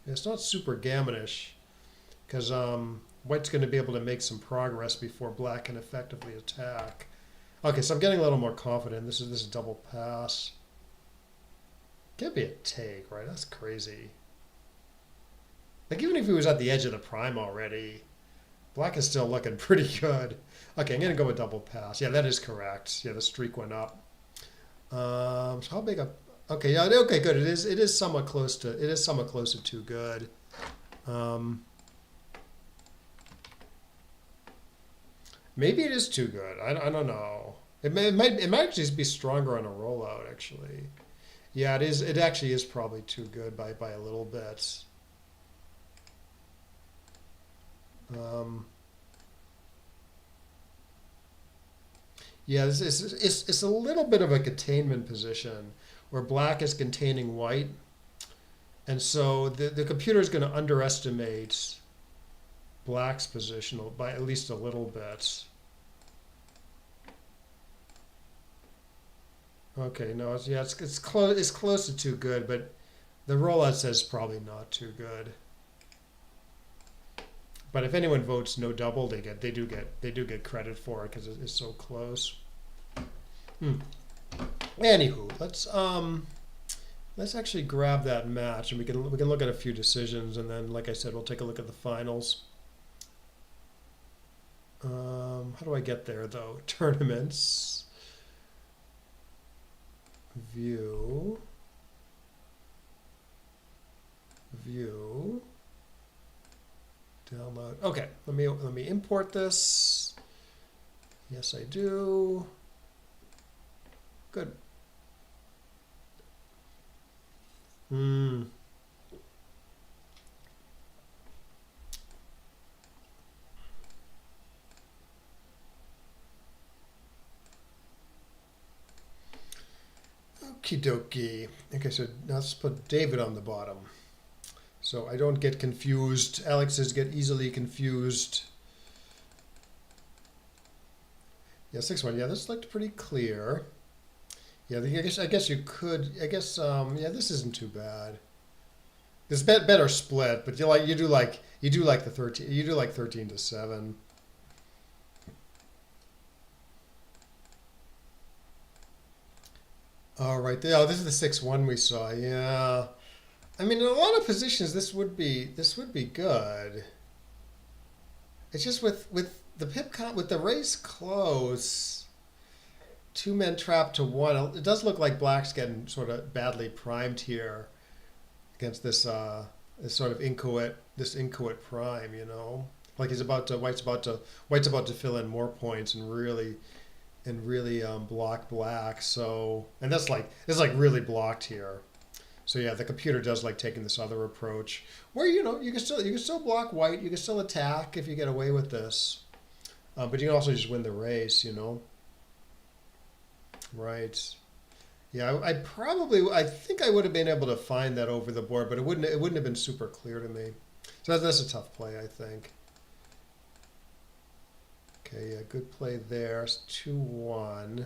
It's not super gammonish because white's going to be able to make some progress before black can effectively attack. Okay, so I'm getting a little more confident. This is double pass. Can't be a take, right? That's crazy. Like even if he was at the edge of the prime already, black is still looking pretty good. Okay, I'm gonna go with double pass. Yeah, that is correct. Yeah, the streak went up. So how big a? Okay, yeah, okay, good. It is somewhat close to too good. Maybe it is too good. I don't know. It might just be stronger on a rollout actually. Yeah, it is. It actually is probably too good by a little bit. Yeah, it's a little bit of a containment position where black is containing white, and so the computer is going to underestimate black's position by at least a little bit. Okay, no, it's close to too good, but the rollout says probably not too good. But if anyone votes no double, they do get credit for it because it's so close. Anywho, let's actually grab that match and we can look at a few decisions, and then like I said, we'll take a look at the finals. How do I get there though? Tournaments, view, download. Okay, let me import this. Yes, I do. Good. Okie dokie. Okay, so now let's put David on the bottom, so I don't get confused. Alex's get easily confused. Yeah, 6-1. Yeah, this looked pretty clear. Yeah, I guess you could. I guess yeah, this isn't too bad. This better split, but you do like the 13. You do like 13-7. All right. Oh, this is the 6-1 we saw. Yeah. I mean, in a lot of positions, this would be good. It's just with the pip count, with the race close, 2 men trapped to 1. It does look like black's getting sort of badly primed here against this sort of inchoate prime. You know, like white's about to fill in more points and really block black. So, and it's like really blocked here. So yeah, the computer does like taking this other approach where you can still block white, you can still attack if you get away with this, but you can also just win the race. Right? Yeah, I think I would have been able to find that over the board, but it wouldn't have been super clear to me. So that's a tough play, I think. Okay, yeah, good play there. It's 2-1.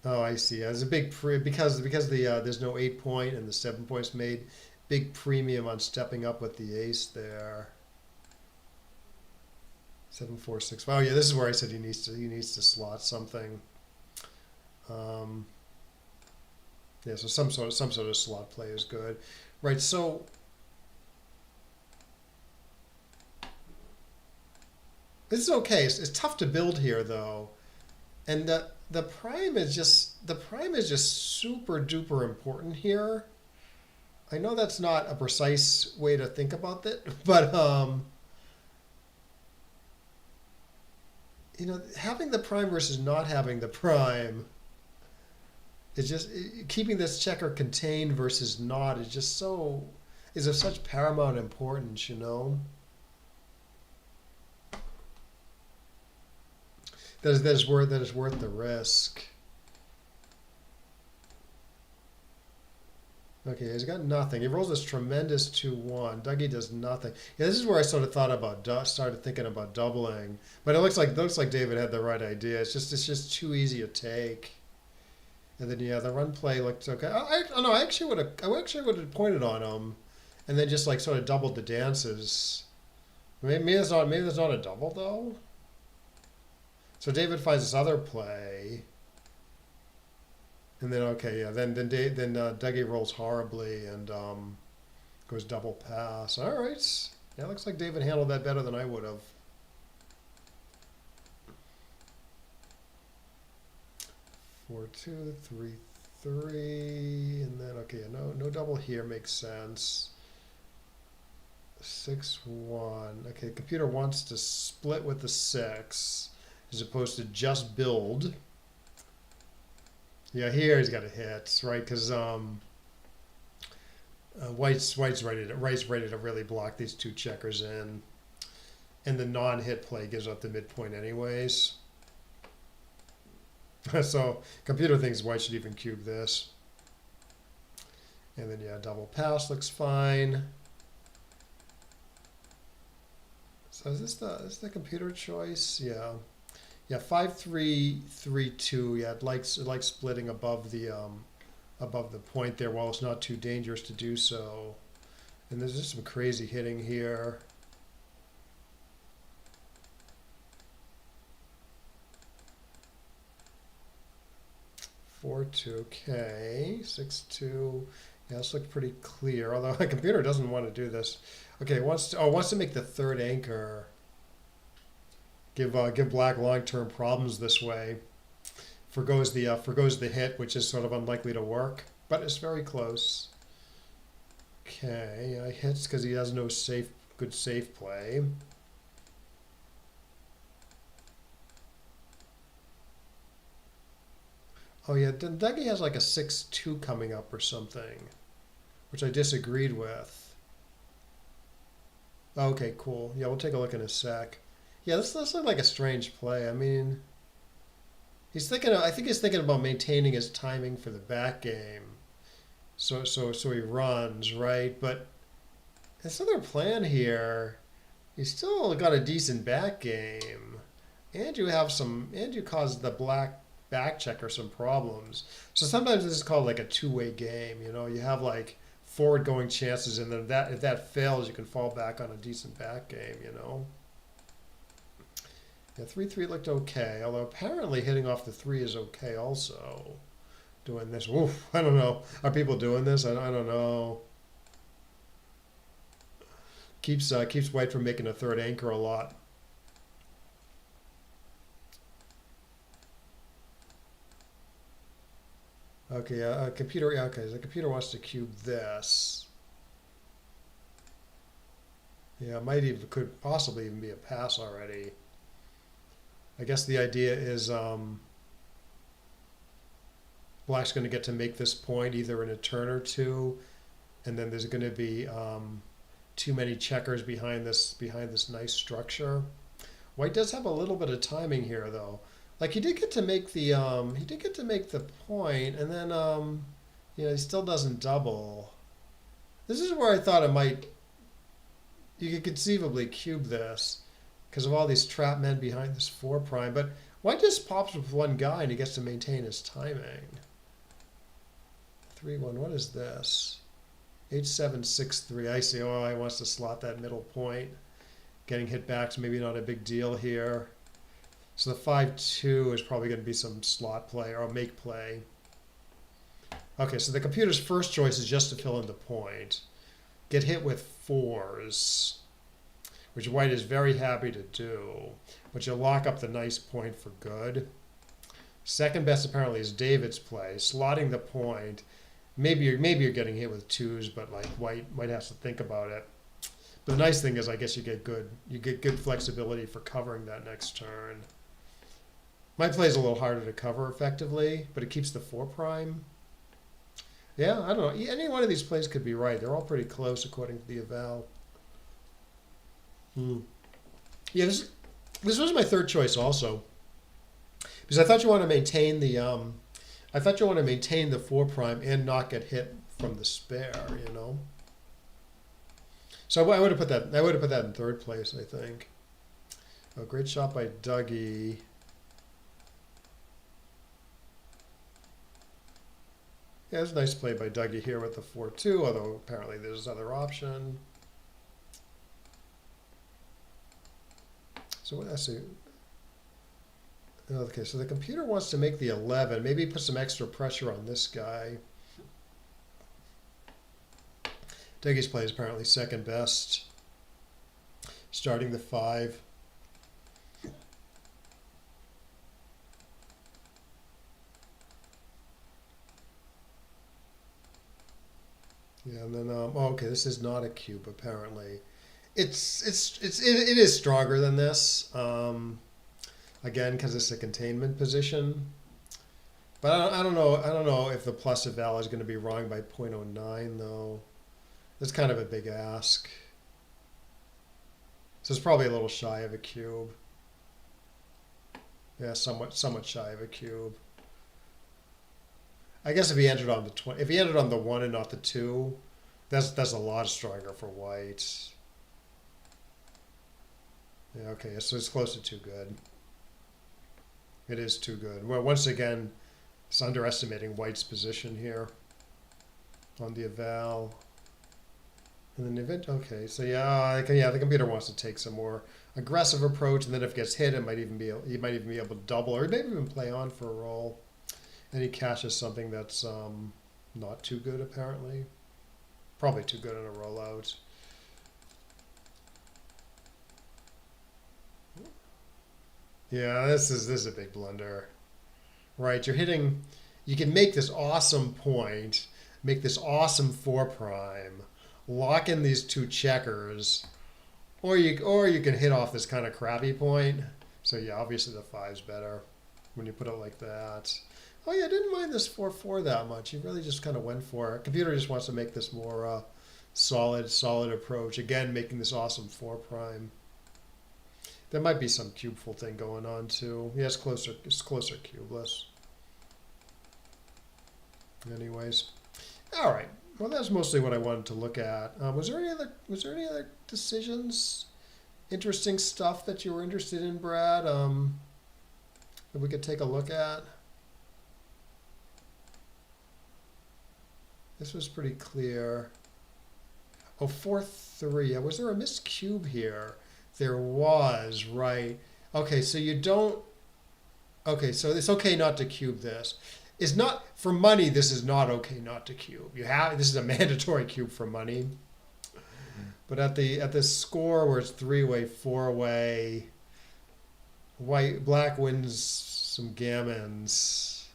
Oh, I see. There's a big because there's no 8 point and the 7 points made, big premium on stepping up with the ace there. 7-4-6. Wow, yeah, this is where I said he needs to slot something. Yeah, so some sort of slot play is good, right? So this is okay. It's tough to build here though, and the prime is just super duper important here. I know that's not a precise way to think about it, but having the prime versus not having the prime is just keeping this checker contained versus not is just is of such paramount importance, that is worth the risk. Okay, he's got nothing. He rolls this tremendous 2-1. Dougie does nothing. Yeah, this is where I started thinking about doubling. But it looks like David had the right idea. It's just too easy to take. And then the run play looked okay. I actually would have pointed on him, and then just like sort of doubled the dances. Maybe there's not a double though. So David finds this other play. And then then Dougie rolls horribly and goes double pass. All right, yeah, looks like David handled that better than I would have. 4-2, 3-3, and then no double here makes sense. 6-1. Okay, computer wants to split with the 6 as opposed to just build. Yeah, here he's got a hit, right? Because White's ready to really block these two checkers in, and the non-hit play gives up the midpoint anyways. So computer thinks White should even cube this, and then double pass looks fine. So is this the computer choice? Yeah. Yeah, 5-3-3-2. Yeah, it likes splitting above the point there while it's not too dangerous to do so. And there's just some crazy hitting here. (4-2). Okay, 6-2. Yeah, this looks pretty clear. Although my computer doesn't want to do this. Okay, wants to make the third anchor. Give black long-term problems this way. Forgoes the hit, which is sort of unlikely to work, but it's very close. Okay, hits because he has no good safe play. Oh yeah, Dougie has like a 6-2 coming up or something, which I disagreed with. Okay, cool. Yeah, we'll take a look in a sec. Yeah, this looks like a strange play. I mean, I think he's thinking about maintaining his timing for the back game. So he runs, right? But this other plan here, he's still got a decent back game. And you caused the black back checker some problems. So sometimes this is called like a two-way game. You have like forward going chances, and then if that fails, you can fall back on a decent back game. Yeah, 3-3 looked okay, although apparently hitting off the 3 is okay also. Doing this, oof, I don't know. Are people doing this? I don't know. Keeps White from making a third anchor a lot. Okay, computer. Okay, the computer wants to cube this. Yeah, could possibly even be a pass already. I guess the idea is Black's going to get to make this point either in a turn or two, and then there's going to be too many checkers behind this nice structure. White does have a little bit of timing here, though. Like he did get to make the point, and then he still doesn't double. This is where I thought you could conceivably cube this because of all these trap men behind this 4 prime. But White just pops with one guy and he gets to maintain his timing. 3-1. What is this? 8-7-6-3. I see. Oh, he wants to slot that middle point. Getting hit back's maybe not a big deal here. So the 5-2 is probably going to be some slot play or a make play. Okay, so the computer's first choice is just to fill in the point. Get hit with 4s, which White is very happy to do, but you lock up the nice point for good. Second best apparently is David's play, slotting the point. Maybe you're getting hit with twos, but like White has to think about it. But the nice thing is, I guess you get good flexibility for covering that next turn. My play is a little harder to cover effectively, but it keeps the 4'. Yeah, I don't know. Any one of these plays could be right. They're all pretty close according to the eval. Yeah, this was my third choice also, because I thought you want to maintain the 4' and not get hit from the spare, you know. So I would have put that. I would have put that in third place, I think. Oh, great shot by Dougie. Yeah, it's a nice play by Dougie here with the 4-2, although apparently there's another option. So what else? Okay, so the computer wants to make the 11. Maybe put some extra pressure on this guy. Dougie's play is apparently second best. Starting the 5. Yeah, and then okay, this is not a cube apparently. It is stronger than this. Again, because it's a containment position. But I don't know if the plus eval is going to be wrong by 0.09 though. That's kind of a big ask. So it's probably a little shy of a cube. Yeah, somewhat shy of a cube. I guess if he entered on the 1 and not the 2, that's a lot stronger for White. Yeah, okay, so it's close to too good. It is too good. Well, once again, it's underestimating White's position here on the eval. And then event, okay, so yeah, the computer wants to take some more aggressive approach, and then if it gets hit, he might even be able to double, or maybe even play on for a roll. And he caches something that's not too good apparently. Probably too good on a rollout. Yeah, this is a big blunder. Right, you can make this awesome point, make this awesome 4', lock in these 2 checkers, or you can hit off this kind of crappy point. So yeah, obviously the 5's better when you put it like that. Oh yeah, I didn't mind this 4-4 that much. He really just kind of went for it. Computer just wants to make this more solid approach. Again, making this awesome 4'. There might be some cubeful thing going on too. Yeah, it's closer cubeless. Anyways, all right. Well, that's mostly what I wanted to look at. Was there any other decisions, interesting stuff that you were interested in, Brad? That we could take a look at. This was pretty clear. Oh, 4-3. Was there a missed cube here? There was, right. Okay, so you don't... Okay, so it's okay not to cube this. It's not... For money, this is not okay not to cube. This is a mandatory cube for money. But at the score where it's 3-way, 4-way, black wins some gammons.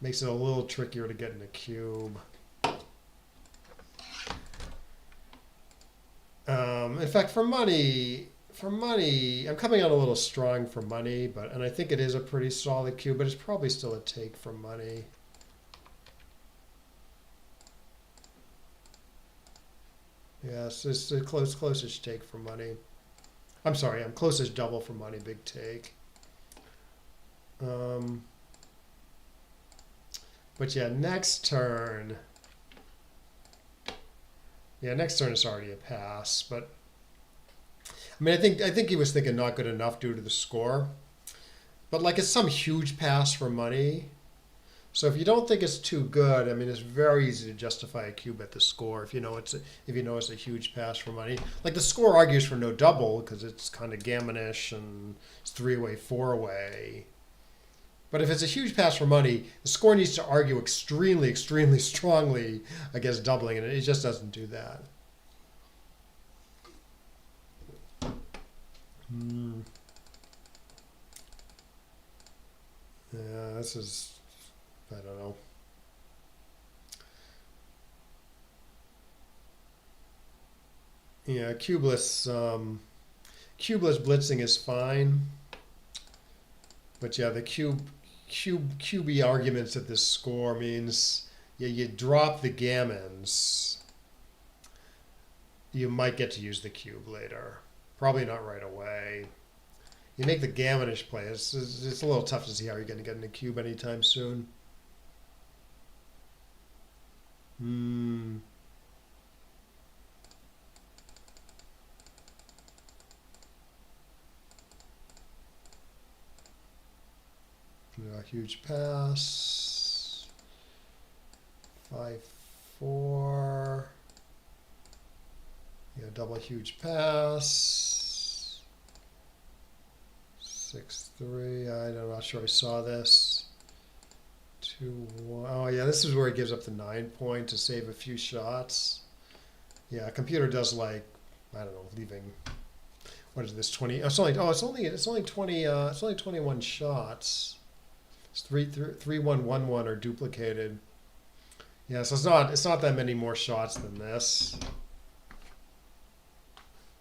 Makes it a little trickier to get in a cube. In fact, for money, I'm coming out a little strong for money, and I think it is a pretty solid cube, but it's probably still a take for money. Yes, it's the closest take for money. I'm sorry, I'm closest double for money, big take. But yeah, next turn. Yeah, next turn is already a pass, but I mean, I think he was thinking not good enough due to the score. But like, it's some huge pass for money. So if you don't think it's too good, I mean, it's very easy to justify a cube at the score if you know it's a huge pass for money. Like, the score argues for no double because it's kind of gammonish and it's 3-way, 4-way. But if it's a huge pass for money, the score needs to argue extremely, extremely strongly against doubling, and it just doesn't do that. Yeah, this is, I don't know. Yeah, cubeless blitzing is fine, but yeah, the QB arguments at this score means yeah, you drop the gammons, you might get to use the cube later. Probably not right away. You make the gammonish play. It's a little tough to see how you're going to get in the cube anytime soon. Hmm. A huge pass. 5-4. Yeah, double huge pass. 6-3. I'm not sure I saw this. 2-1. Oh yeah, this is where he gives up the 9 point to save a few shots. Yeah, computer does like, I don't know, leaving. What is this? 20? It's only 20. It's only 21 shots. It's 3-1-1-1 are duplicated. Yeah, so it's not that many more shots than this.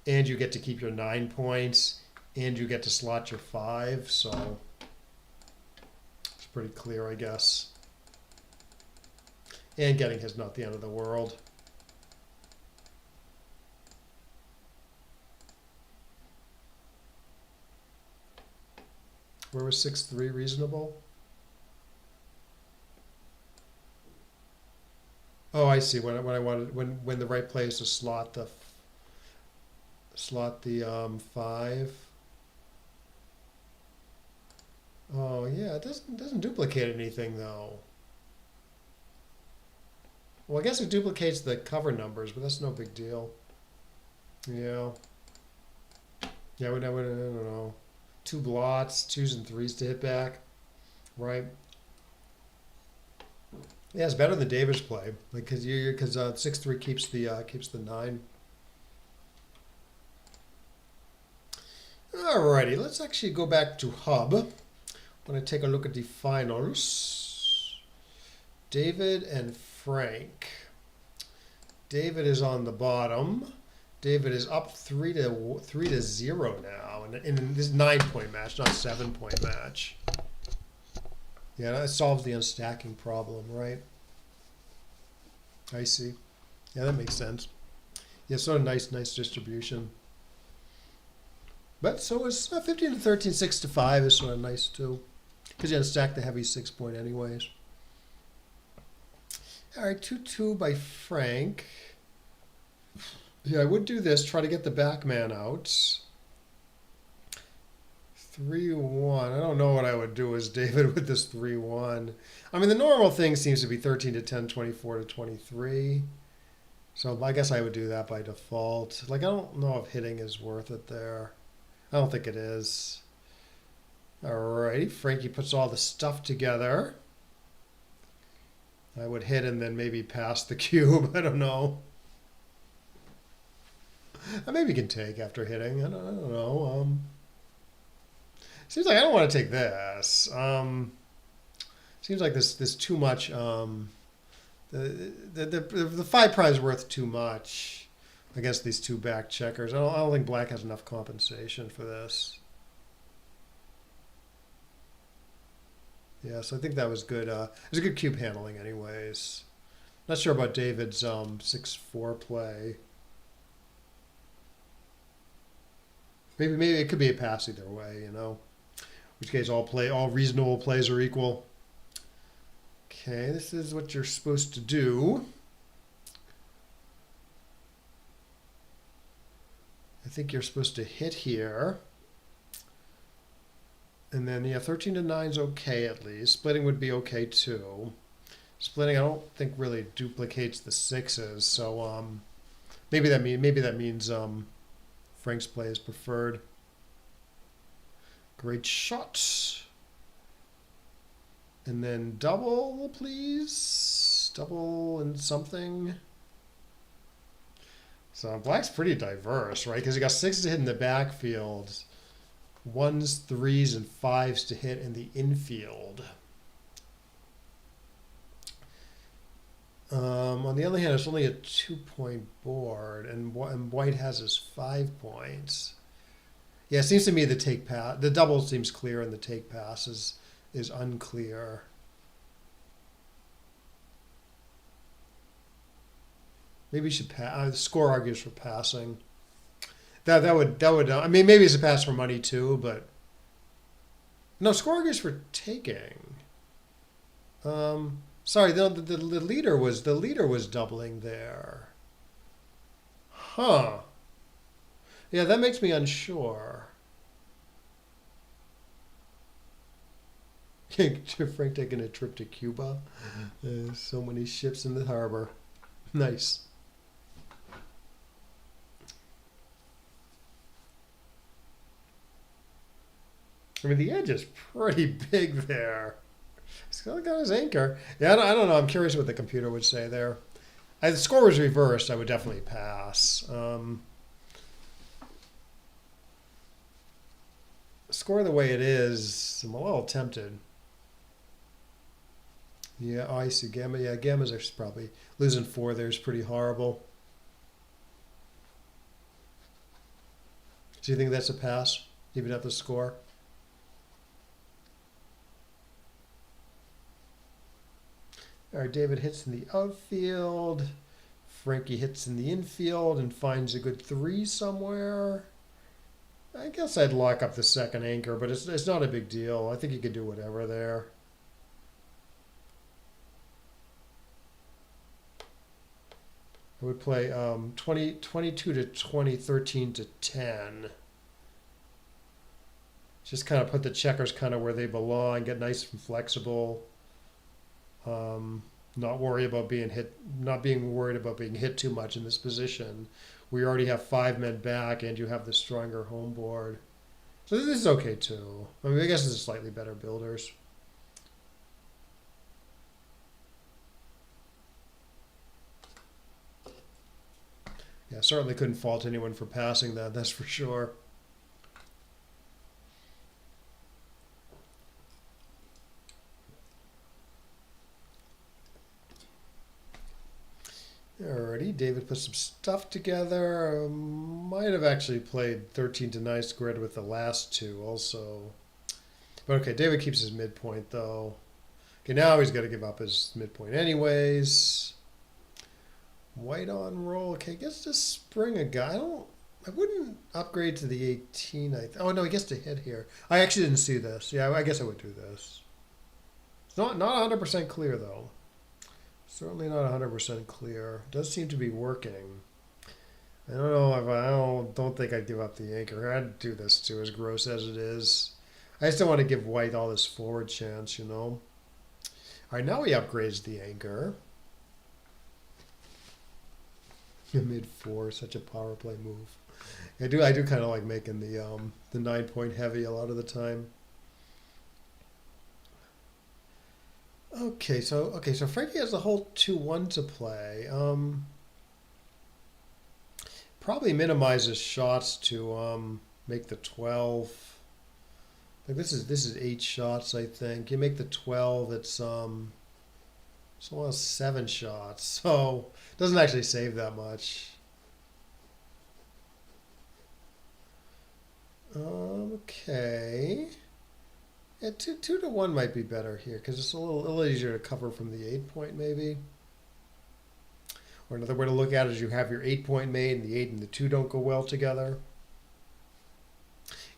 And you get to keep your 9 points, and you get to slot your 5, so it's pretty clear, I guess. And getting his not the end of the world. Where was 6-3 reasonable? Oh, I see. When I wanted when the right play is to slot the 5. Oh yeah, it doesn't duplicate anything though. Well, I guess it duplicates the cover numbers, but that's no big deal. Yeah. Yeah, I don't know. 2 blots, 2s and 3s to hit back, right? Yeah, it's better than David's play, like because 6-3 keeps the 9. Alrighty, let's actually go back to Hub. I'm going to take a look at the finals. David and Frank. David is on the bottom. David is up 3-0 now, in this 9-point match, not 7-point match. Yeah, that solves the unstacking problem, right? I see. Yeah, that makes sense. Yeah, sort of nice distribution. But so is 15-13, 6-5 is sort of nice too, because you unstack the heavy 6-point anyways. All right, 2-2 by Frank. Yeah, I would do this, try to get the back man out. 3-1. I don't know what I would do as David with this 3-1. I mean, the normal thing seems to be 13-10, 24-23. So I guess I would do that by default. Like, I don't know if hitting is worth it there. I don't think it is. Alrighty, Frankie puts all the stuff together. I would hit and then maybe pass the cube. I don't know. Maybe you can take after hitting. I don't know. Seems like I don't want to take this. Seems like there's too much. The 5 prime is worth too much against these 2 back checkers. I don't think black has enough compensation for this. Yeah, so I think that was good. It was a good cube handling, anyways. Not sure about David's 6-4 play. Maybe it could be a pass either way, you know. In which case, all reasonable plays are equal. Okay, this is what you're supposed to do. I think you're supposed to hit here. And then, yeah, 13-9 is okay at least. Splitting would be okay too. Splitting, I don't think really duplicates the 6s. So maybe that means Frank's play is preferred. Great shot. And then double, please. Double and something. So black's pretty diverse, right? Because you got 6s to hit in the backfield. Ones, threes, and fives to hit in the infield. On the other hand, it's only a 2-point board, and white has his 5 points. Yeah, it seems to me the double seems clear, and the take pass is unclear. Maybe you should pass. The score argues for passing. That would. I mean, maybe it's a pass for money too, but no, score argues for taking. Sorry, the leader was doubling there. Huh. Yeah, that makes me unsure. Frank taking a trip to Cuba. So many ships in the harbor. Nice. I mean, the edge is pretty big there. He's got his anchor. Yeah, I don't know. I'm curious what the computer would say there. If the score was reversed, I would definitely pass. Score the way it is, I'm a little tempted. Yeah, oh, I see Gamma. Yeah, Gamma's are probably losing 4 there is pretty horrible. Do you think that's a pass, even at the score? All right, David hits in the outfield. Frankie hits in the infield and finds a good 3 somewhere. I guess I'd lock up the second anchor, but it's not a big deal. I think you could do whatever there. I would play 22 to 20, 13 to 10. Just kind of put the checkers kind of where they belong, get nice and flexible. Not worry about being hit, not being worried about being hit too much in this position. We already have 5 men back, and you have the stronger home board. So this is okay too. I mean, I guess it's slightly better builders. Yeah, certainly couldn't fault anyone for passing that, that's for sure. Alrighty, David put some stuff together. Might have actually played 13 to nice grid with the last 2 also. But okay, David keeps his midpoint though. Okay, now he's got to give up his midpoint anyways. White on roll. Okay, gets to spring a guy. I wouldn't upgrade to the 18. Oh no, he gets to hit here. I actually didn't see this. Yeah, I guess I would do this. It's not 100% clear though. Certainly not 100% clear. Does seem to be working. I don't know if I don't think I'd give up the anchor. I'd do this too, as gross as it is. I just don't want to give white all this forward chance, you know. All right, now he upgrades the anchor. Mid 4, such a power play move. I do kind of like making the 9-point heavy a lot of the time. Okay, so Frankie has a whole 2-1 to play. Probably minimizes shots to make the 12. Like this is 8 shots, I think. You make the 12, it's almost 7 shots, so it doesn't actually save that much. Okay. Yeah, 2 to 1 might be better here because it's a little easier to cover from the 8-point maybe. Or another way to look at it is you have your 8-point made and the 8 and the 2 don't go well together.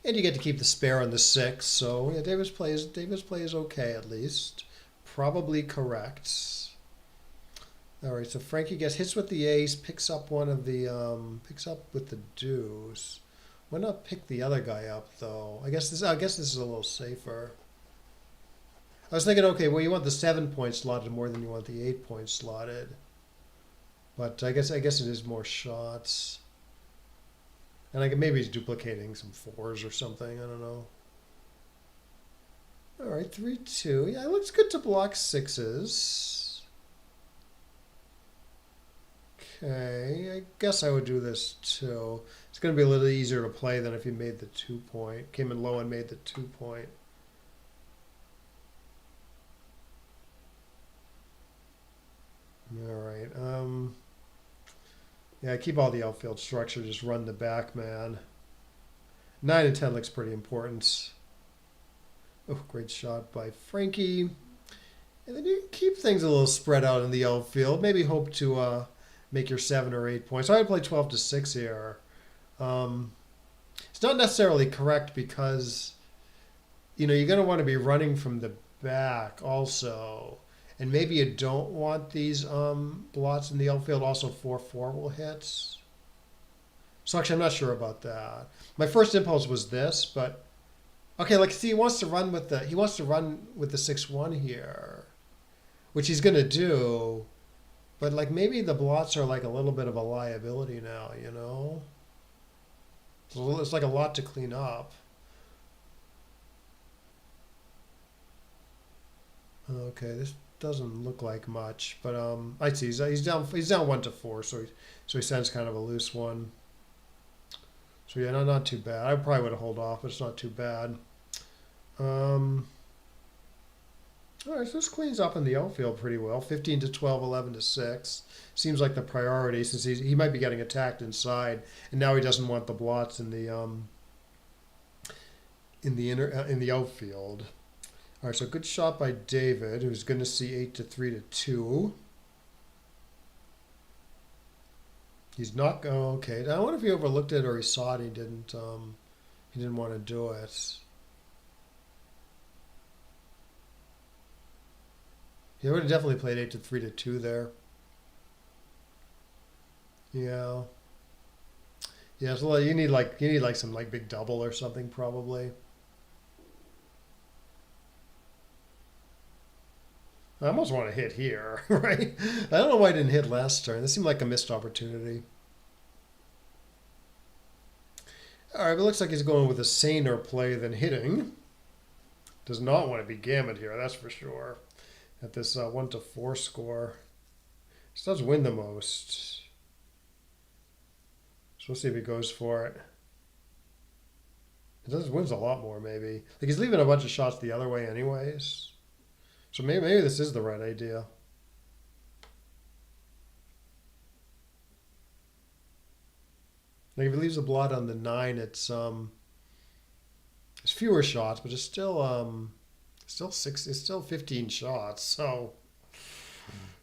And you get to keep the spare on the 6. So yeah, Davis plays okay at least. Probably correct. All right, so Frankie hits with the ace, picks up one of the picks up with the deuce. Why not pick the other guy up though? I guess this is a little safer. I was thinking, okay, well you want the 7-point slotted more than you want the 8-point slotted. But I guess it is more shots. And maybe he's duplicating some 4s or something, I don't know. All right, 3-2. Yeah, it looks good to block 6s. Okay, I guess I would do this too. It's going to be a little easier to play than if you made the 2-point. Came in low and made the 2-point. All right. Yeah, keep all the outfield structure. Just run the back man. 9 and 10 looks pretty important. Oh, great shot by Frankie. And then you keep things a little spread out in the outfield. Maybe hope to make your 7 or 8 points. I would play 12 to 6 here. It's not necessarily correct because you're going to want to be running from the back also. And maybe you don't want these blots in the outfield. Also, 4-4 will hit. So actually, I'm not sure about that. My first impulse was this, but okay. Like, see, he wants to run with the 6-1 here, which he's gonna do. But like, maybe the blots are like a little bit of a liability now. It's like a lot to clean up. Okay, this doesn't look like much, but I see he's down 1-4, so he sends kind of a loose one. So yeah, not too bad. I probably would have held off, but it's not too bad. All right, so this cleans up in the outfield pretty well. 15 to 12, 11 to 6. Seems like the priority since he might be getting attacked inside, and now he doesn't want the blots in the outfield. All right, so good shot by David, who's going to see 8 to 3 to 2. He's not going. Okay, I wonder if he overlooked it or he saw it. He didn't. He didn't want to do it. He would have definitely played 8 to 3 to 2 there. Yeah. Yeah. So you need some like big double or something probably. I almost want to hit here, right? I don't know why I didn't hit last turn. This seemed like a missed opportunity. All right, but it looks like he's going with a saner play than hitting. Does not want to be gammon here, that's for sure. At this 1-4 score. This does win the most. So we'll see if he goes for it. It does wins a lot more, maybe. Like he's leaving a bunch of shots the other way anyways. So maybe this is the right idea. Like if he leaves a blot on the 9, it's fewer shots, but it's still 6. It's still 15 shots. So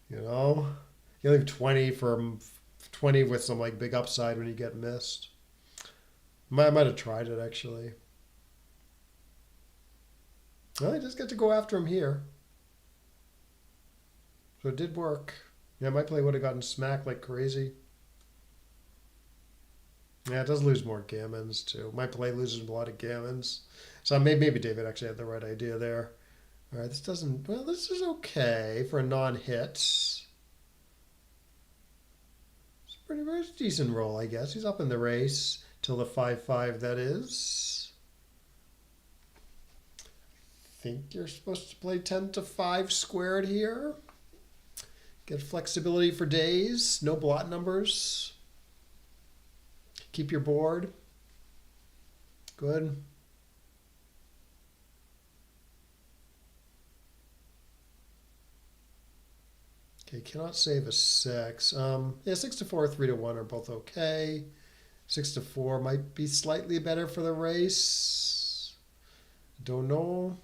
you leave 20 for 20 with some like big upside when you get missed. I might have tried it actually. Well, I just get to go after him here. So it did work. Yeah, my play would have gotten smacked like crazy. Yeah, it does lose more gammons too. My play loses a lot of gammons. So maybe David actually had the right idea there. All right, this doesn't. Well, this is okay for a non-hit. It's a pretty very decent roll, I guess. He's up in the race till the 5-5. That is. I think you're supposed to play 10 to 5 squared here. Get flexibility for days. No blot numbers. Keep your board. Good. Okay, cannot save a 6. Yeah, 6 to 4, 3 to 1 are both okay. 6 to 4 might be slightly better for the race. Don't know.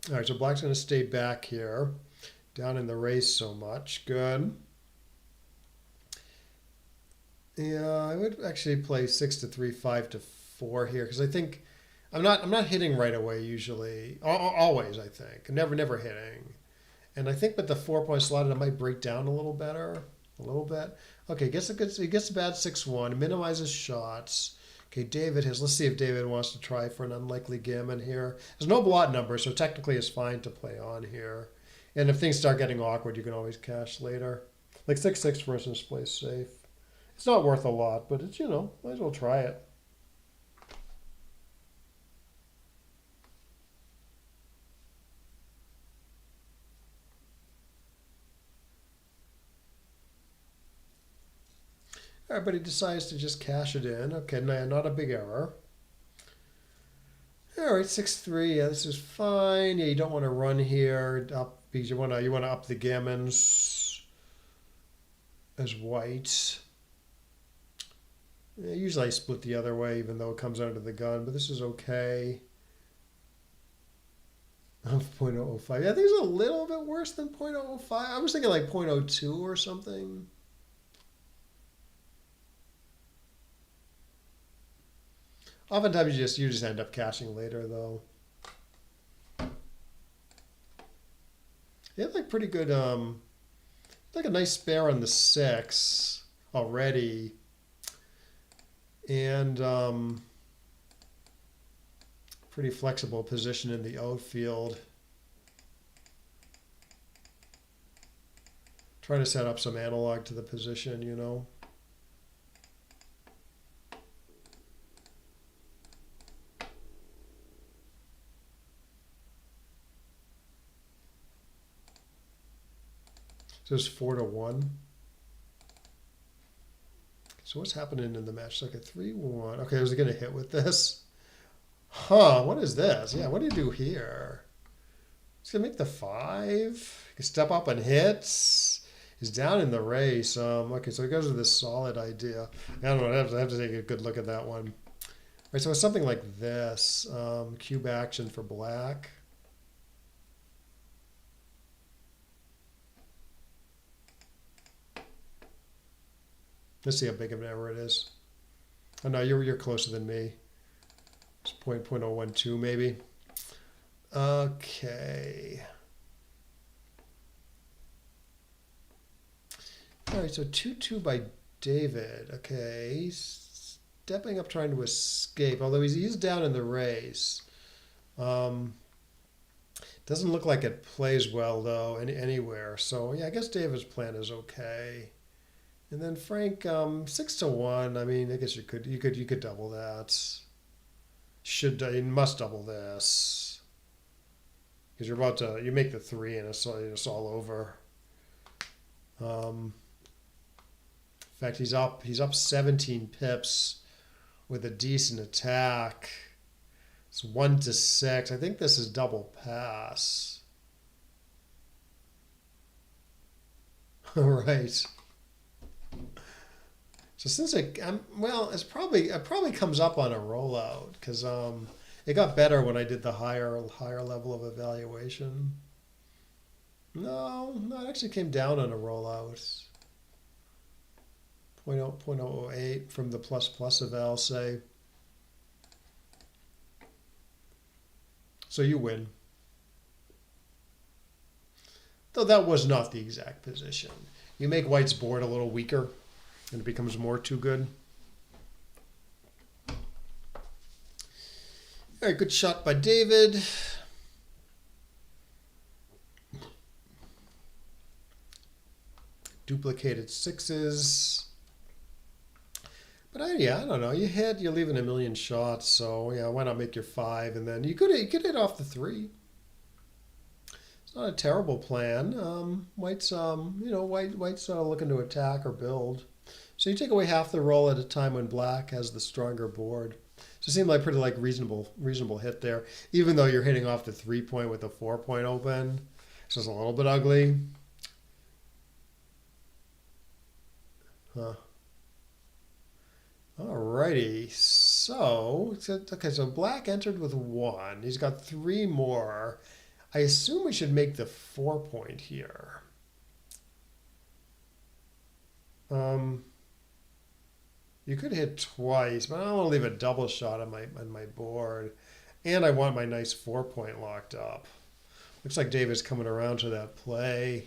All right, so black's going to stay back here, down in the race so much. Good. Yeah, I would actually play 6 to 3, 5 to 4 here because I think I'm not hitting right away usually. Always, I think. Never hitting. And I think with the 4-point slotted, I might break down a little better. A little bit. Okay, he gets a bad 6-1, minimizes shots. Okay, let's see if David wants to try for an unlikely gammon here. There's no blot number, so technically it's fine to play on here. And if things start getting awkward, you can always cash later. Like 6-6, for instance, plays safe. It's not worth a lot, but it's, might as well try it. All right, but he decides to just cash it in. Okay, not a big error. All right, 6-3. Yeah, this is fine. Yeah, you don't want to run here up because you want to up the gammons as white. Yeah, usually I split the other way, even though it comes under the gun, but this is okay. 0.005. Yeah, I think it's a little bit worse than 0.005. I was thinking like 0.02 or something. Oftentimes you just end up cashing later though. You have like pretty good like a nice spare on the 6 already. And pretty flexible position in the outfield. Trying to set up some analog to the position, you know. So it's 4-1. So what's happening in the match? Like a 3-1. Okay, was it going to hit with this? Huh, what is this? Yeah, what do you do here? He's going to make the 5. He can step up and hits. He's down in the race. Okay, so he goes with this solid idea. I don't know. I have to take a good look at that one. All right, so it's something like this. Cube action for black. Let's see how big of an error it is. Oh no, you're closer than me. It's 0.012 maybe. Okay. All right, so 2-2 by David. Okay, he's stepping up trying to escape, although he's down in the race. Doesn't look like it plays well though anywhere. So yeah, I guess David's plan is okay. And then Frank, 6-1. I mean, I guess you could double that. You must double this because you make the 3 and it's all over. In fact, he's up 17 pips with a decent attack. It's 1-6. I think this is double pass. All right. So since it probably comes up on a rollout because it got better when I did the higher level of evaluation. No, it actually came down on a rollout. 0.008 from the plus eval, say. So you win. Though that was not the exact position. You make white's board a little weaker and it becomes more too good. All right, good shot by David. Duplicated 6s. But I don't know. You're leaving a million shots, so yeah, why not make your 5 and then you could hit off the 3. It's not a terrible plan. White's looking to attack or build. So you take away half the roll at a time when black has the stronger board. So it seemed like pretty reasonable hit there, even though you're hitting off the 3-point with the 4-point open. It's just a little bit ugly. Huh. Alrighty, so black entered with 1. He's got 3 more. I assume we should make the 4-point here. You could hit twice, but I don't want to leave a double shot on my board, and I want my nice 4-point locked up. Looks like David's coming around to that play.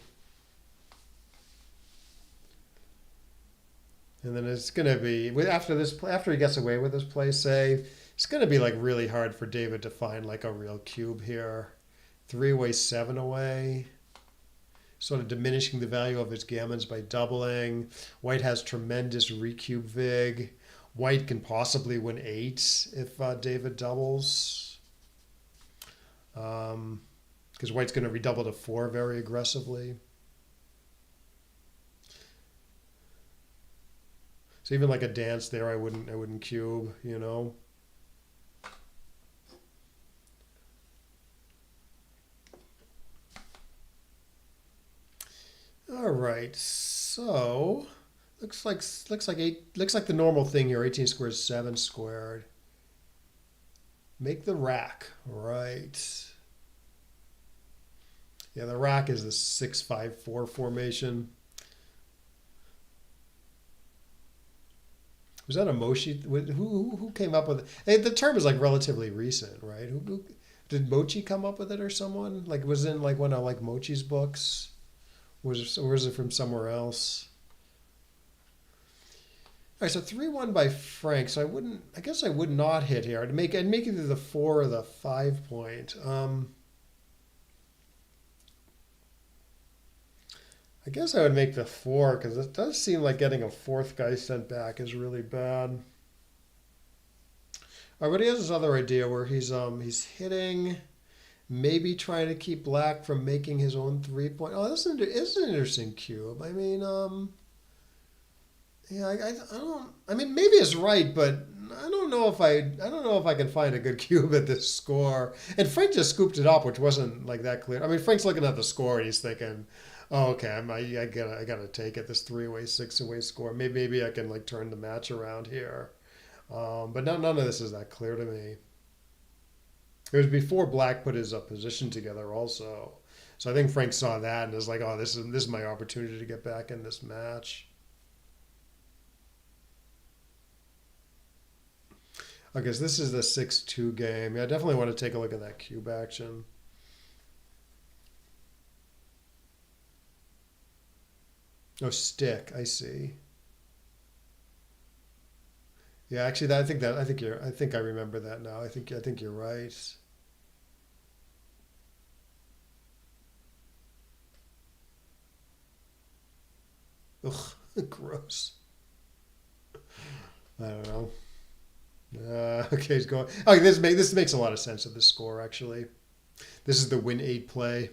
And then it's going to be, after he gets away with this play save, it's going to be like really hard for David to find like a real cube here. 3 away, 7 away. Sort of diminishing the value of his gammons by doubling. White has tremendous recube vig. White can possibly win 8 if David doubles. Because White's going to redouble to 4 very aggressively. So even like a dance there, I wouldn't cube, you know. All right, so looks like the normal thing here. 18 squared is 7 squared. Make the rack, right? Yeah, the rack is the 6-5-4 formation. Was that a Mochi? Who came up with it? Hey, the term is like relatively recent, right? Who did Mochi come up with it or someone? Like was in like one of like Mochi's books? Or was it from somewhere else? All right, so 3-1 by Frank. So I guess I would not hit here. I'd make either the 4 or the 5 point. I guess I would make the 4 because it does seem like getting a fourth guy sent back is really bad. All right, but he has this other idea where he's hitting, maybe trying to keep black from making his own 3 point. Oh, this is an interesting cube. I mean, yeah, I don't. I mean, maybe it's right, but I don't know if I can find a good cube at this score. And Frank just scooped it up, which wasn't like that clear. I mean, Frank's looking at the score and he's thinking, "Oh, okay, I gotta take it. This 3-way, 6-way score. Maybe I can like turn the match around here." But none of this is that clear to me. It was before Black put his position together, also. So I think Frank saw that and was like, "Oh, this is my opportunity to get back in this match." Okay, so this is the 6-2 game. Yeah, I definitely want to take a look at that cube action. Oh, stick. I see. Yeah, actually, I think I remember that now. I think you're right. Ugh, gross. I don't know. Okay, he's going. Okay, this makes a lot of sense of the score actually. This is the win 8 play.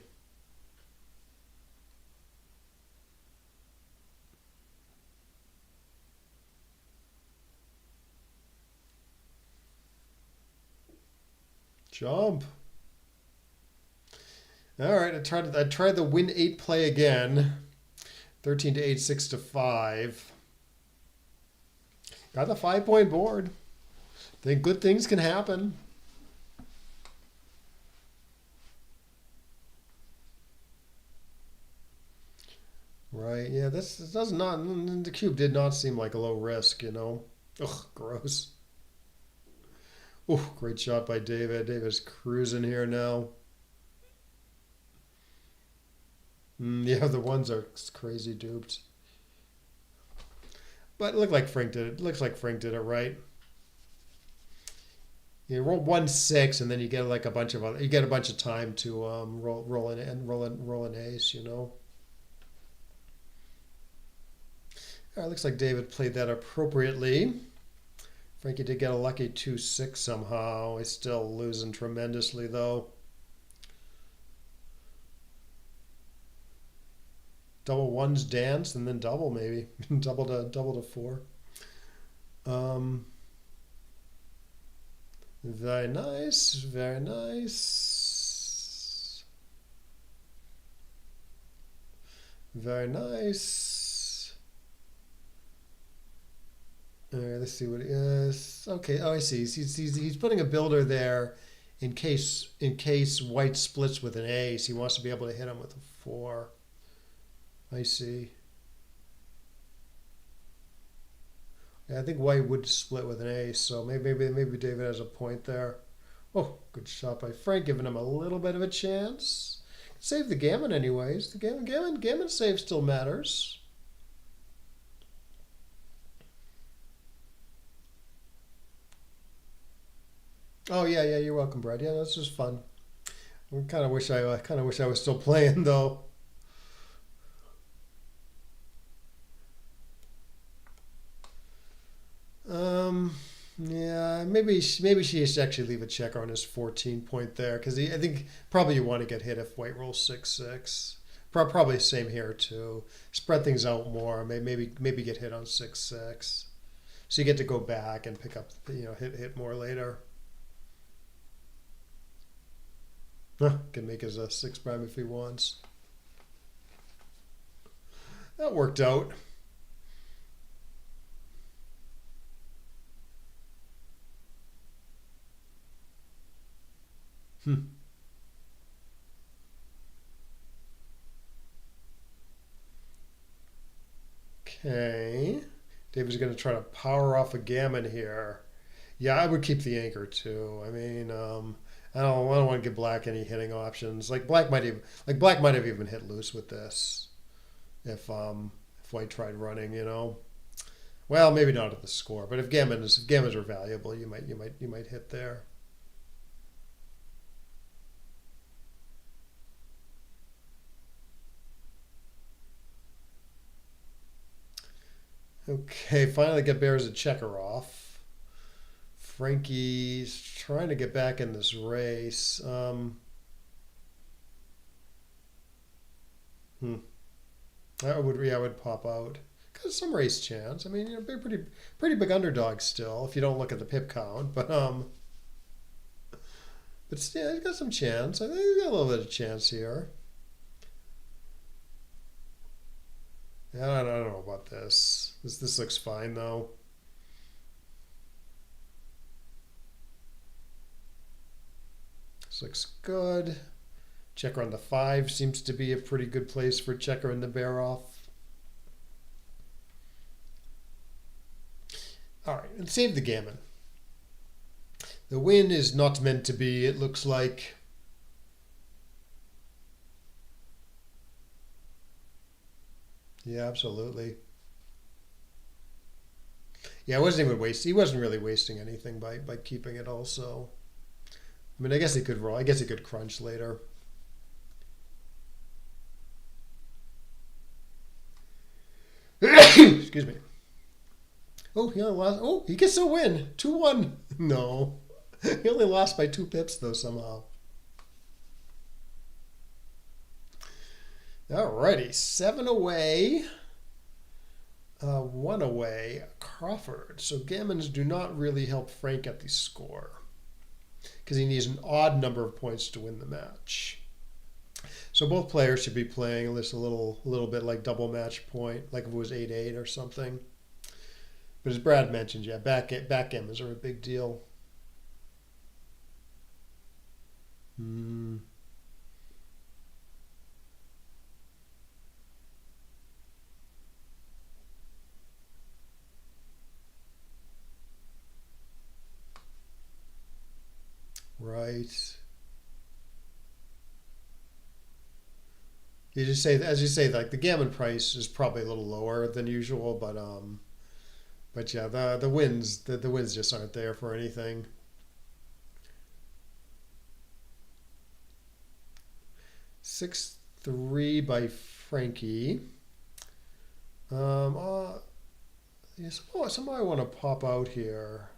Jump. All right, I tried the win 8 play again. 13 to 8, 6 to 5. Got the 5 point board. Think good things can happen. Right. Yeah, this does not. The cube did not seem like a low risk, you know. Ugh, gross. Oh, great shot by David. David's cruising here now. Yeah, the ones are crazy duped. But it looked like Frank did it. Looks like Frank did it right. You roll 1-6, and then you get like a bunch of other. You get a bunch of time to roll an ace. You know. All right, looks like David played that appropriately. Frankie did get a lucky 2-6 somehow. He's still losing tremendously though. Double ones dance and then double maybe double to 4. Um, very nice, very nice, very nice. All right, let's see what it is. Okay, oh I see. He's putting a builder there in case white splits with an ace. He wants to be able to hit him with a 4. I see. Yeah, I think white would split with an ace, so maybe David has a point there. Oh, good shot by Frank, giving him a little bit of a chance. Save the gammon anyways. The gammon save still matters. Oh yeah, you're welcome, Brad. Yeah, that's just fun. I kind of wish I was still playing though. Um, yeah, maybe she should actually leave a checker on his 14 point there because I think probably you want to get hit if white rolls 6-6. Probably same here too. Spread things out more. Maybe get hit on 6-6. So you get to go back and pick up, hit more later. Can make his 6 prime if he wants. That worked out. Okay. David's going to try to power off a gammon here. Yeah, I would keep the anchor too. I mean, I don't want to give black any hitting options. Black might have even hit loose with this if white tried running. Well, maybe not at the score, but if gammons are valuable, you might hit there. Okay, finally get Bears a checker off. Frankie's trying to get back in this race. I would pop out. Got some race chance. I mean, pretty big underdog still if you don't look at the pip count, but still, he's got some chance. I think he's got a little bit of chance here. Yeah, I don't know about this. This looks fine though. This looks good. Checker on the 5 seems to be a pretty good place for checker and the bear off. All right, and save the gammon. The win is not meant to be, it looks like. Yeah, absolutely. Yeah, he wasn't really wasting anything by keeping it also. I mean, I guess he could roll. I guess he could crunch later. Excuse me. Oh, he only lost. Oh, he gets a win. 2-1. No. He only lost by 2 pips, though, somehow. Alrighty. 7 away. 1 away. Crawford. So gammons do not really help Frank at the score, because he needs an odd number of points to win the match. So both players should be playing this a little bit like double match point, like if it was 8-8 or something. But as Brad mentioned, yeah, backgammons are a big deal. Right. As you say, like the gammon price is probably a little lower than usual, but yeah, the wins just aren't there for anything. 6-3 by Frankie. Yeah, somehow I want to pop out here.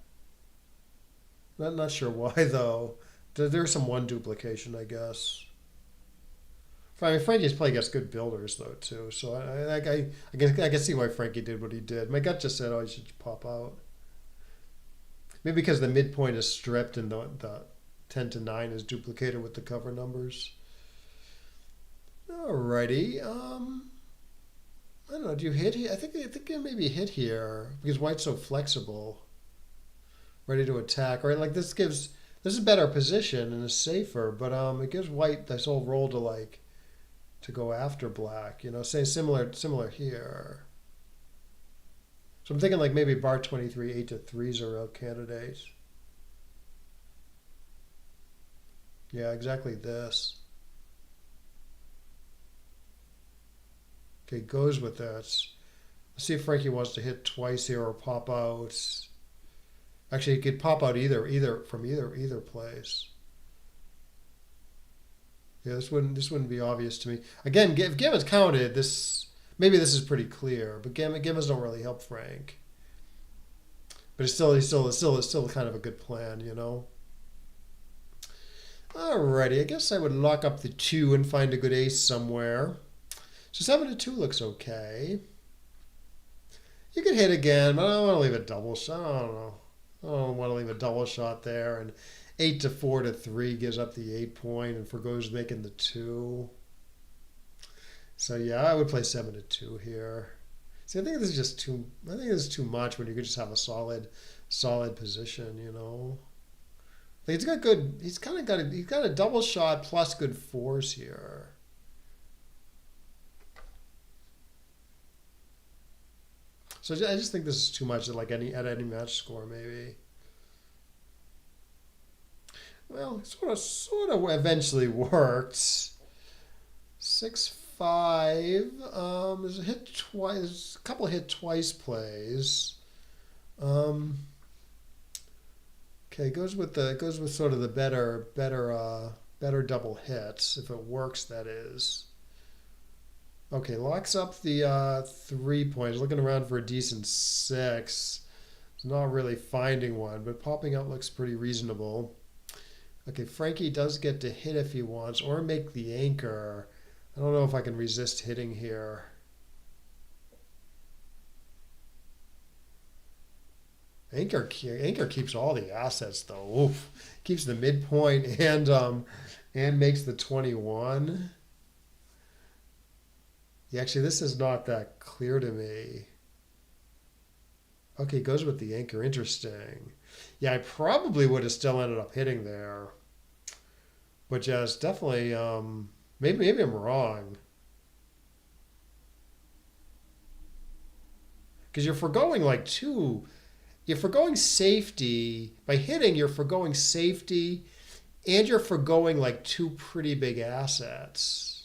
Not sure why though. There's some 1 duplication, I guess. I mean, Frankie's play against good builders though too, so I can see why Frankie did what he did. My gut just said, oh, he should pop out. Maybe because the midpoint is stripped and the 10-9 is duplicated with the cover numbers. Alrighty. I don't know. Do you hit here? I think you maybe hit here because white's so flexible, ready to attack. Right, like this is a better position and is safer, but it gives white this whole roll to go after black. Say similar here. So I'm thinking like maybe bar 23 8-3 is a real candidate. Yeah, exactly this. Okay, goes with that. Let's see if Frankie wants to hit twice here or pop out. Actually, he could pop out either from either place. Yeah, this wouldn't be obvious to me. Again, if gammons counted, maybe this is pretty clear, but gammons don't really help Frank. But it's still kind of a good plan, Alrighty, I guess I would lock up the 2 and find a good ace somewhere. So 7-2 looks okay. You could hit again, but I don't want to leave a double shot. I don't know. I don't want to leave a double shot there. And 8 to 4 to 3 gives up the 8 point and forgoes making the 2. So yeah, I would play 7 to 2 here. See, I think this is just too. I think this is too much when you could just have a solid position. You know, like he's got good. He's kind of got a. He's got a double shot plus good fours here. So I just think this is too much at like any match score maybe. Well, it sort of eventually worked. 6-5. There's a hit twice. There's a couple hit twice plays. Um, okay, goes with sort of the better double hits if it works. That is. Okay, locks up the 3 points. Looking around for a decent 6. It's not really finding one, but popping up looks pretty reasonable. Okay, Frankie does get to hit if he wants, or make the anchor. I don't know if I can resist hitting here. Anchor keeps all the assets though. Oof. Keeps the midpoint and makes the 21. Yeah, actually, this is not that clear to me. Okay, goes with the anchor. Interesting. Yeah, I probably would have still ended up hitting there. But yeah, it's definitely maybe I'm wrong. Because you're foregoing safety. By hitting, you're foregoing safety and you're foregoing like two pretty big assets.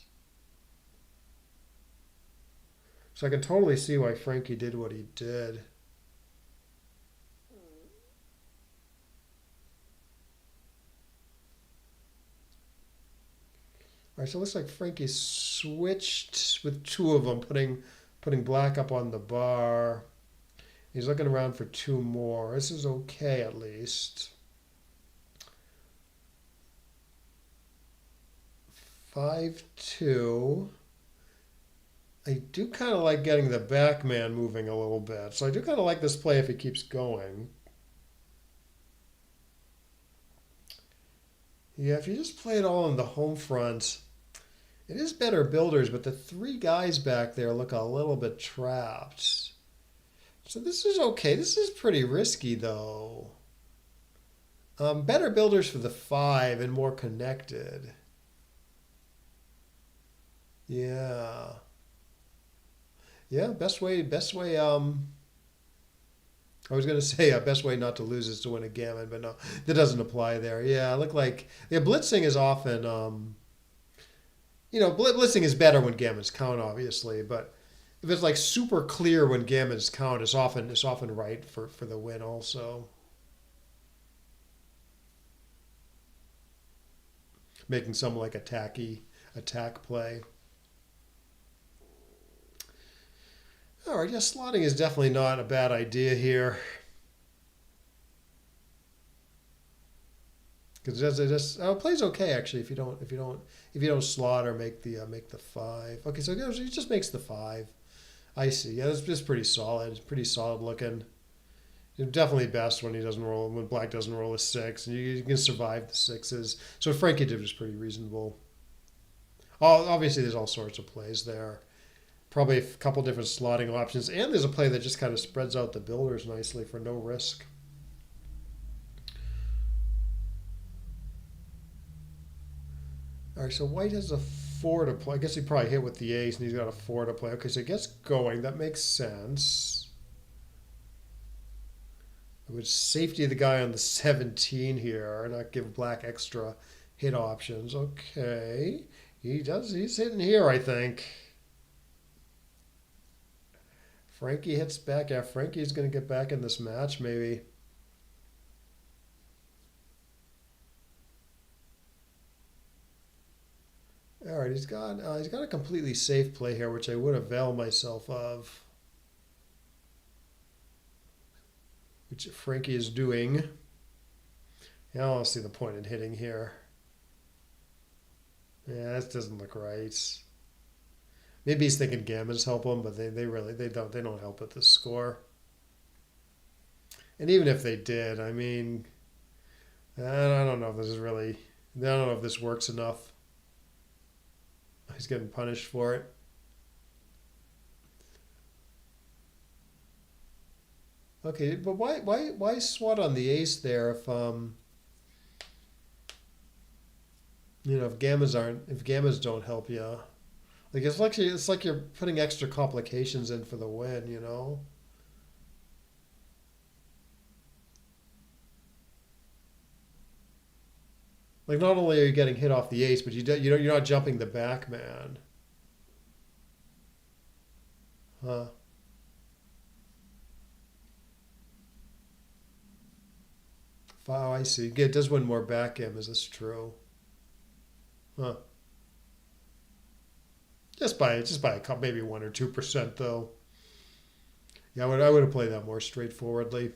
So I can totally see why Frankie did what he did. All right, so it looks like Frankie switched with two of them, putting black up on the bar. He's looking around for two more. This is okay at least. 5-2. I do kind of like getting the back man moving a little bit. So I do kind of like this play if he keeps going. Yeah, if you just play it all on the home front, it is better builders, but the three guys back there look a little bit trapped. So this is okay. This is pretty risky, though. Better builders for the 5 and more connected. Yeah. Yeah, best way, I was going to say best way not to lose is to win a gammon, but no, that doesn't apply there. Yeah, I look like, yeah, blitzing is often, blitzing is better when gammons count, obviously, but if it's like super clear when gammons count, it's often right for the win also. Making some like a tacky attack play. All right, yeah, slotting is definitely not a bad idea here. Because it plays okay actually if you don't slot or make the 5. Okay, so it just makes the 5. I see. Yeah, that's pretty solid. It's pretty solid looking. It's definitely best when black doesn't roll a 6, and you can survive the 6s. So what Frankie did was pretty reasonable. Obviously, there's all sorts of plays there. Probably a couple different slotting options, and there's a play that just kind of spreads out the builders nicely for no risk. All right, so white has a 4 to play. I guess he probably hit with the ace, and he's got a 4 to play. Okay, so he gets going. That makes sense. I would safety the guy on the 17 here, and not give black extra hit options. Okay, he's hitting here, I think. Frankie hits back. Yeah, Frankie's going to get back in this match, maybe. All right, he's got a completely safe play here, which I would avail myself of, which Frankie is doing. Yeah, I don't see the point in hitting here. Yeah, this doesn't look right. Maybe he's thinking Gammas help him, but they really they don't help with the score. And even if they did, I mean, I don't know if this is really. I don't know if this works enough. He's getting punished for it. Okay, but why swat on the ace there if gammas don't help you? Like it's like you're putting extra complications in for the win. Like not only are you getting hit off the ace, but you're not jumping the back man. Huh. Oh, I see. It does win more backgammon. Is this true? Huh. Just by a couple, maybe 1 or 2% though. Yeah, I would have played that more straightforwardly.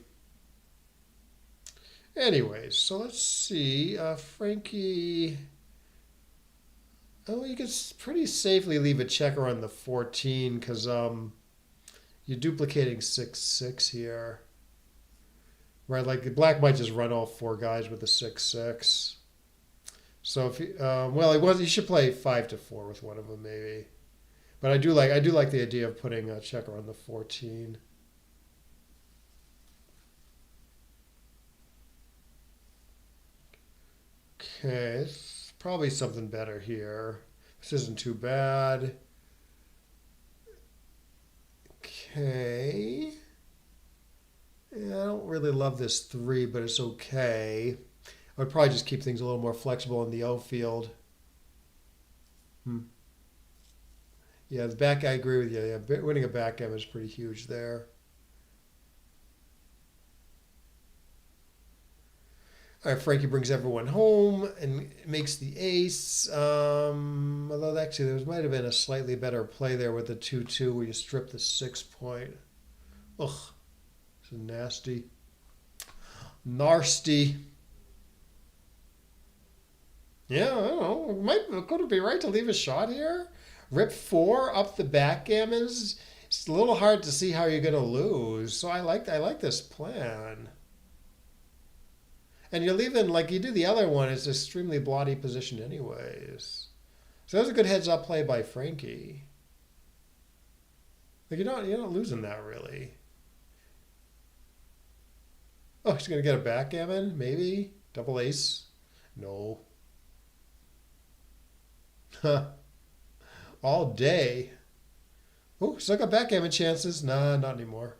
Anyways, so let's see. Frankie. Oh, you could pretty safely leave a checker on the 14 because you're duplicating 6-6 here. Right, like the black might just run all four guys with a 6-6. So if well, he should play 5-4 with one of them maybe. But I do like the idea of putting a checker on the 14. Okay, it's probably something better here. This isn't too bad. Okay. Yeah, I don't really love this 3, but it's okay. I would probably just keep things a little more flexible in the outfield. Hmm. Yeah, the back, I agree with you. Yeah, winning a backgammon is pretty huge there. All right, Frankie brings everyone home and makes the ace. Although actually there might have been a slightly better play there with the 2-2 where you strip the 6 point. Ugh, it's nasty. Nasty. Yeah, I don't know. Could it be right to leave a shot here? Rip 4 up the backgammons. It's a little hard to see how you're going to lose. So I like this plan. And you're leaving like you do the other one. It's extremely bloody position anyways. So that was a good heads up play by Frankie. Like you're not losing that really. Oh, he's gonna get a backgammon maybe double ace. No. All day. Oh, still got backgammon chances. Nah, not anymore.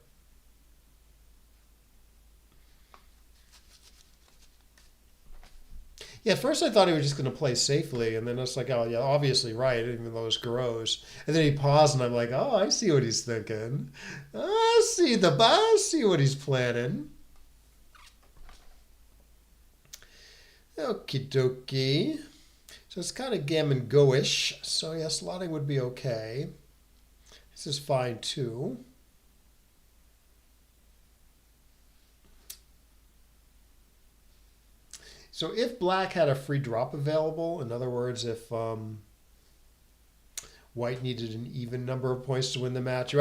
Yeah, at first I thought he was just going to play safely, and then it's like, oh yeah, obviously right, even though it's gross. And then he paused, and I'm like, oh, I see what he's thinking. I see what he's planning. Okie dokie. So it's kind of gammon go-ish. So yeah, slotting would be okay. This is fine too. So if black had a free drop available, in other words, if white needed an even number of points to win the match, you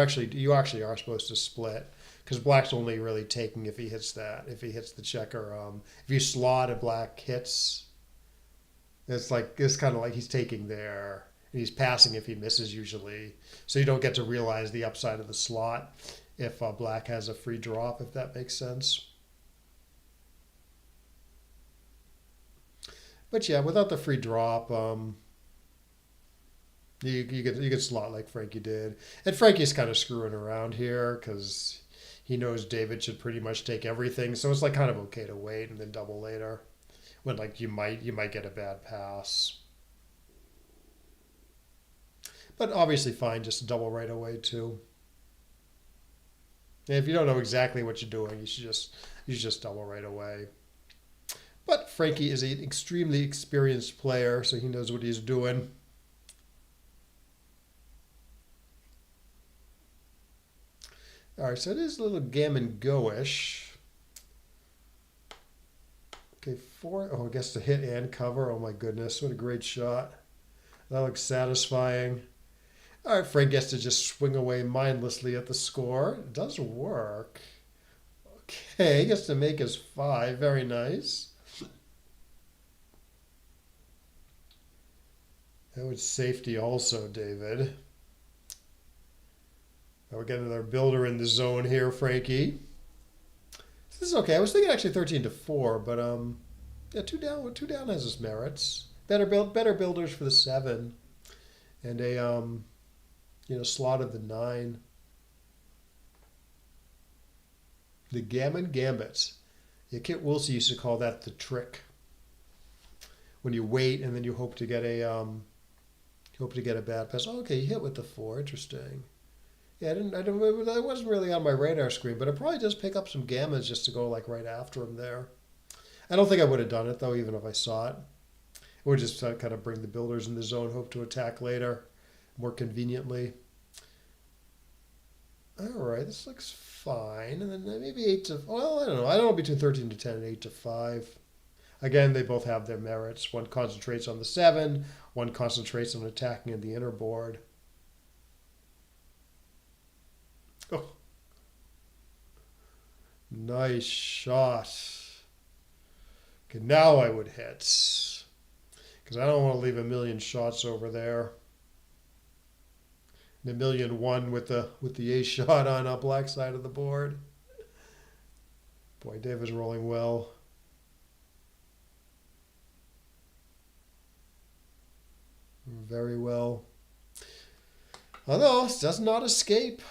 actually are supposed to split because black's only really taking if he hits the checker. If you slot and black hits, it's kind of like he's taking there and he's passing if he misses usually. So you don't get to realize the upside of the slot if black has a free drop, if that makes sense. But yeah, without the free drop, you could slot like Frankie did, and Frankie's kind of screwing around here because he knows David should pretty much take everything, so it's like kind of okay to wait and then double later when like you might get a bad pass, but obviously fine just to double right away too. And if you don't know exactly what you're doing, you should just double right away. But Frankie is an extremely experienced player, so he knows what he's doing. All right, so it is a little gammon go-ish. Okay, 4. Oh, I guess to hit and cover. Oh my goodness, what a great shot. That looks satisfying. All right, Frank gets to just swing away mindlessly at the score. It does work. Okay, he gets to make his 5. Very nice. That was safety also, David. Now we're getting another builder in the zone here, Frankie. This is okay. I was thinking actually 13-4, but yeah, two down has its merits. Better builders for the 7, and a slot of the 9. The Gammon Gambit. Yeah, Kit Wilsey used to call that the trick. When you wait and then you hope to get a bad pass. Oh, okay, you hit with the 4. Interesting. Yeah, that wasn't really on my radar screen, but it probably does pick up some gammons just to go like right after him there. I don't think I would have done it though, even if I saw it. Or just kind of bring the builders in the zone, hope to attack later, more conveniently. All right, this looks fine, and then maybe 8 to. Well, I don't know. I don't know between 13-10 and 8-5. Again, they both have their merits. One concentrates on the 7. One concentrates on attacking in the inner board. Oh, nice shot. Okay, now I would hit. Because I don't want to leave a million shots over there. And 1,000,001 with the A shot on a black side of the board. Boy, Dave is rolling well. Very well. Although, it does not escape.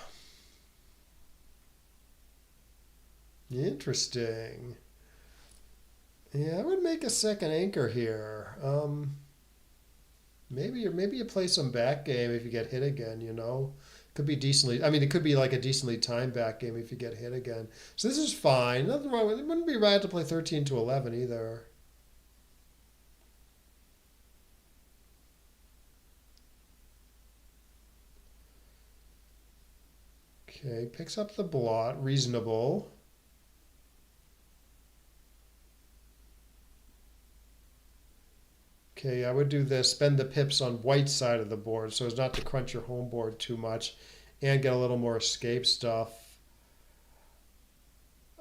Interesting. Yeah, I would make a second anchor here. Maybe you play some back game if you get hit again, Could be decently. I mean, it could be like a decently timed back game if you get hit again. So this is fine. Nothing wrong with it. It wouldn't be bad to play 13-11 either. Okay, picks up the blot. Reasonable. Okay, I would do this. Spend the pips on white side of the board so as not to crunch your home board too much and get a little more escape stuff.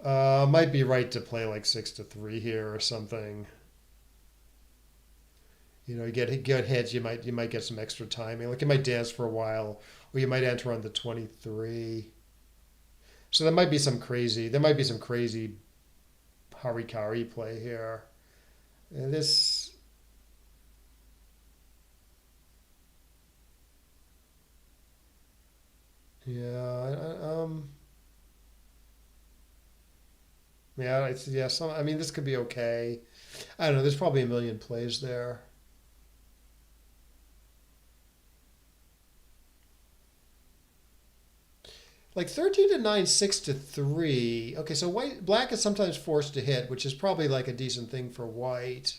Might be right to play like 6-3 here or something. You get hits, you might get some extra timing. Like you might dance for a while, or you might enter on the 23. So there might be some crazy harikari play here. And this. Yeah, I mean, this could be okay. I don't know. There's probably a million plays there. Like 13-9, 6-3. Okay, so black is sometimes forced to hit, which is probably like a decent thing for white.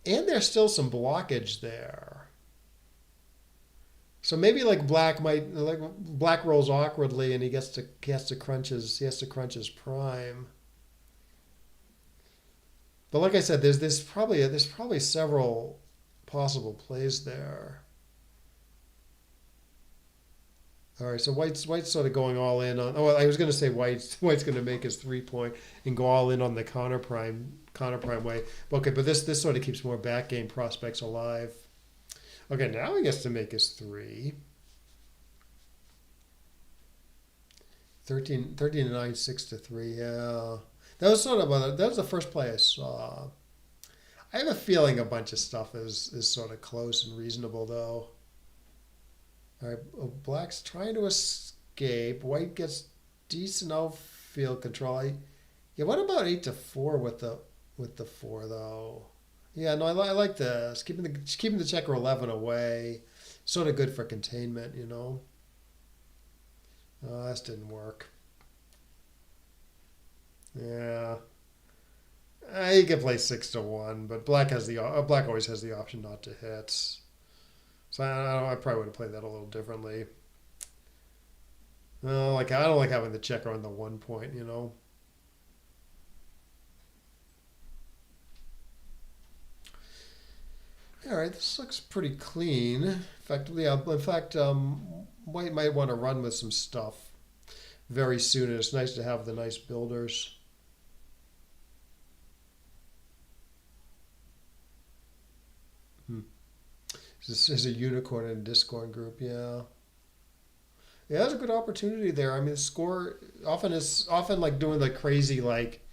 And there's still some blockage there. So maybe like black rolls awkwardly and he has to crunch his prime. But like I said, there's probably several possible plays there. All right, so white's sort of going all in on. Oh, I was going to say white's going to make his 3-point and go all in on the counter prime way. Okay, but this sort of keeps more back game prospects alive. Okay, now he gets to make his 3. 13-9, 6-3. Yeah, that was the first play I saw. I have a feeling a bunch of stuff is sort of close and reasonable though. All right, black's trying to escape. White gets decent outfield control. Yeah, what about 8-4 with the 4 though? Yeah, no, I like this. Keeping the checker 11 away, sort of good for containment, Oh, this didn't work. Yeah, you can play 6-1, but black always has the option not to hit. So I probably would have played that a little differently. No, I don't like having the checker on the 1 point, All right, this looks pretty clean. Effectively, yeah. In fact, White might want to run with some stuff very soon, and it's nice to have the nice builders. Hmm. This is a unicorn and discord group, yeah. Yeah, that's a good opportunity there. I mean, the score often like doing like crazy like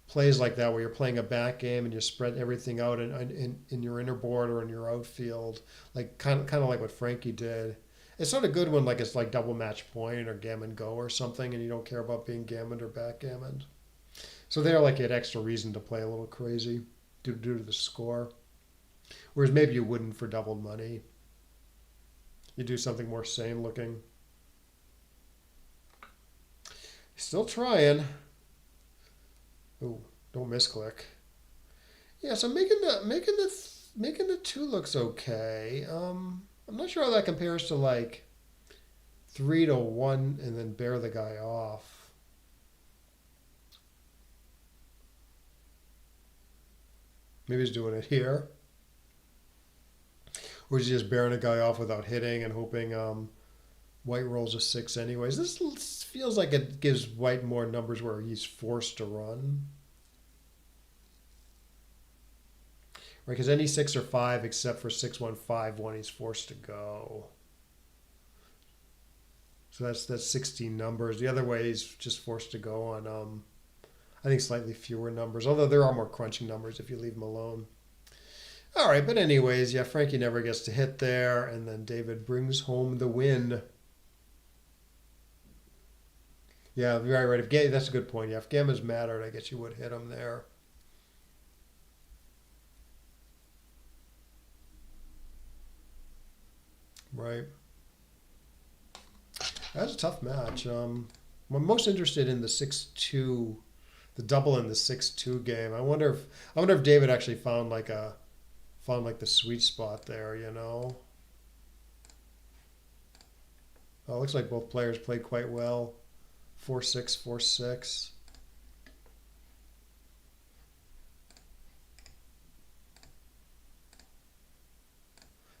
plays like that where you're playing a back game and you spread everything out in your inner board or in your outfield, like kind of like what Frankie did. It's not a good one like it's like double match point or gammon go or something, and you don't care about being gammoned or backgammoned. So there, like you had extra reason to play a little crazy due to the score, whereas maybe you wouldn't for doubled money. You do something more sane looking. Still trying. Oh, don't misclick. Yeah, so making the two looks okay. I'm not sure how that compares to like 3-1 and then bear the guy off. Maybe he's doing it here, or is he just bearing a guy off without hitting and hoping White rolls a 6 anyways. This feels like it gives White more numbers where he's forced to run. Right, because any 6 or 5 except for 6-1-5-1 he's forced to go. So that's 16 numbers. The other way he's just forced to go on I think slightly fewer numbers, although there are more crunching numbers if you leave him alone. All right, but anyways, yeah, Frankie never gets to hit there, and then David brings home the win. Yeah, right. That's a good point. Yeah, if Gamma's mattered, I guess you would hit him there. Right. That's a tough match. I'm most interested in the 6-2, the double in the 6-2 game. I wonder if David actually found like the sweet spot there. Oh, it looks like both players played quite well. 4-6, 4-6.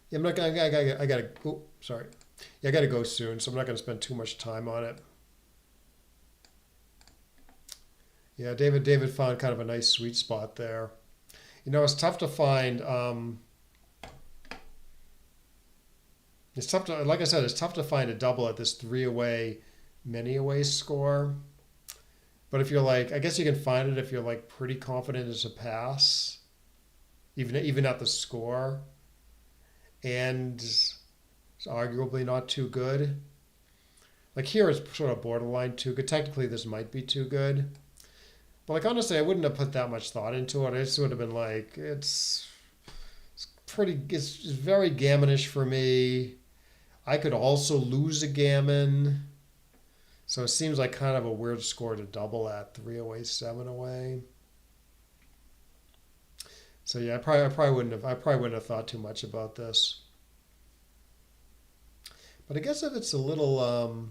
Yeah, I'm not. I gotta. Oh, sorry. Yeah, I gotta go soon, so I'm not gonna spend too much time on it. Yeah, David found kind of a nice sweet spot there. It's tough to find. It's tough to, like I said, it's tough to find a double at this 3 away, many away score. But if you're like, I guess you can find it if you're like pretty confident it's a pass, even at the score, and it's arguably not too good. Like here, it's sort of borderline too good. Technically, this might be too good. But like honestly, I wouldn't have put that much thought into it. I just would have been like, it's very gammonish for me. I could also lose a gammon. So it seems like kind of a weird score to double at 3 away, 7 away. So yeah, I probably wouldn't have thought too much about this. But I guess if it's a little,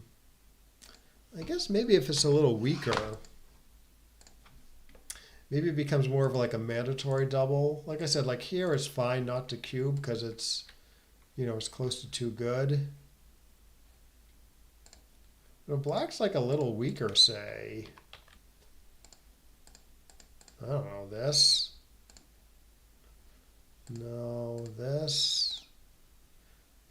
I guess maybe if it's a little weaker, maybe it becomes more of like a mandatory double. Like I said, like here it's fine not to cube because it's close to too good. But black's like a little weaker, say. I don't know, this. No, this.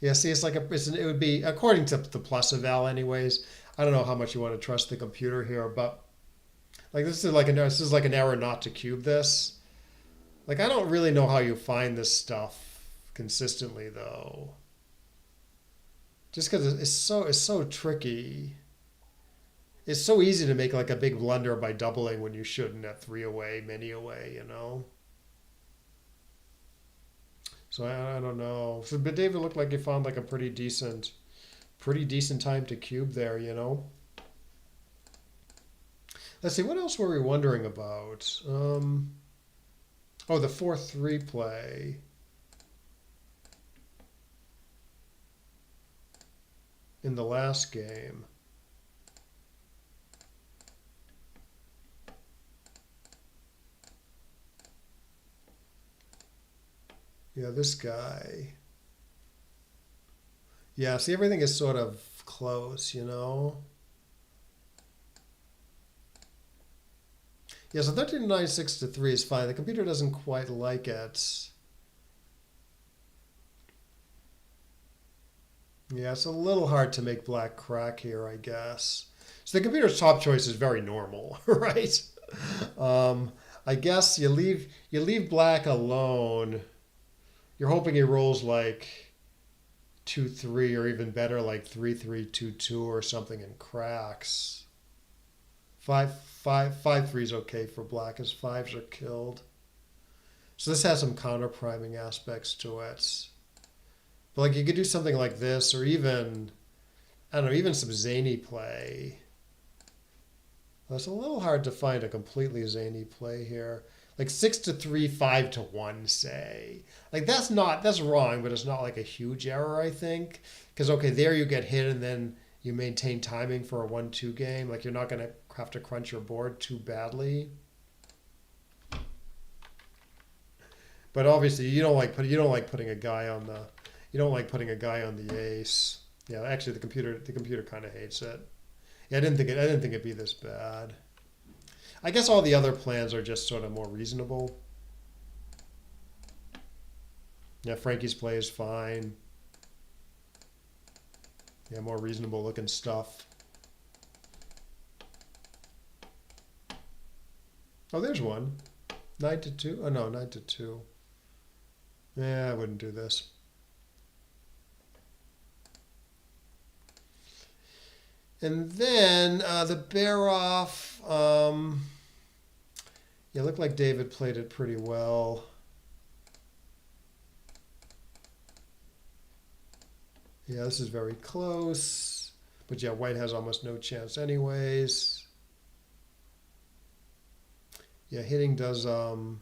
Yeah, see, it's like it would be, according to the plus eval anyways. I don't know how much you want to trust the computer here, but like this is like an error not to cube this. Like I don't really know how you find this stuff consistently though. Just because it's so tricky. It's so easy to make like a big blunder by doubling when you shouldn't at 3 away, many away. So I don't know. So, but David looked like he found like a pretty decent time to cube there. Let's see, what else were we wondering about? Oh, the 4-3 play. In the last game. Yeah, this guy. Yeah, see, everything is sort of close, you know? Yeah, so 13 to 9, 6 to 3 is fine. The computer doesn't quite like it. Yeah, it's a little hard to make black crack here, I guess. So the computer's top choice is very normal, right? Um, I guess you leave black alone. You're hoping he rolls like 2-3 or even better, like 3-3-2-2 or something and cracks. 5-5-5-3 is okay for black as fives are killed. So this has some counter priming aspects to it. But like you could do something like this, or even I don't know, even some zany play. Well, it's a little hard to find a completely zany play here. Like 6 to 3, 5 to 1, say. Like that's wrong, but it's not like a huge error, I think. Because okay, there you get hit and then you maintain timing for a 1-2 game. Like you're not gonna have to crunch your board too badly. But obviously you don't like putting a guy on the ace. Yeah, actually the computer kind of hates it. Yeah, I didn't think it'd be this bad. I guess all the other plans are just sort of more reasonable. Yeah, Frankie's play is fine. Yeah, more reasonable looking stuff. Oh, there's one. 9 to 2. Oh no, 9 to 2. Yeah, I wouldn't do this. And then the bear off. Yeah, it looked like David played it pretty well. Yeah, this is very close. But yeah, white has almost no chance anyways. Yeah, hitting does win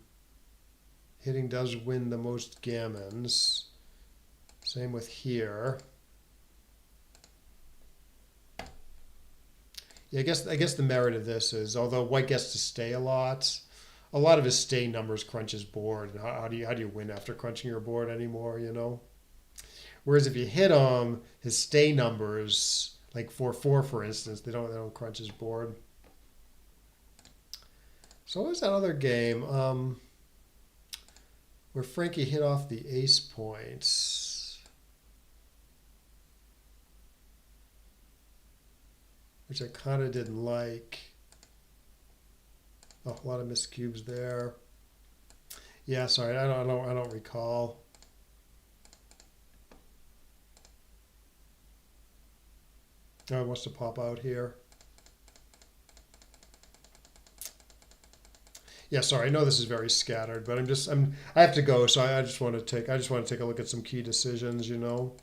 the most gammons. Same with here. Yeah, I guess the merit of this is although white gets to stay a lot of his stay numbers crunch his board. And how do you win after crunching your board anymore? You know. Whereas if you hit him, his stay numbers, like 4-4 for instance, they don't crunch his board. So what was that other game where Frankie hit off the ace points, which I kind of didn't like. Oh, a lot of missed cubes there. Yeah, sorry, I don't recall. Oh, it wants to pop out here. Yeah, sorry. I know this is very scattered, but I have to go, so I just want to take a look at some key decisions, you know.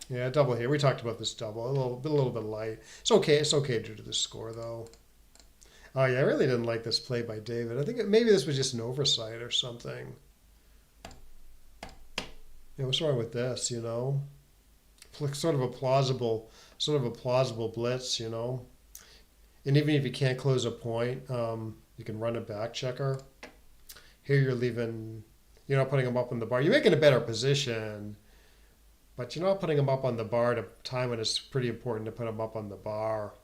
Yeah, double here. We talked about this double. A little bit light. It's okay. It's okay due to the score, though. Oh yeah, I really didn't like this play by David. I think maybe this was just an oversight or something. Yeah, what's wrong with this? You know, sort of a plausible blitz. You know, and even if you can't close a point, you can run a back checker. Here you're not putting them up on the bar. You're making a better position. But you're not putting them up on the bar at a time when it's pretty important to put them up on the bar.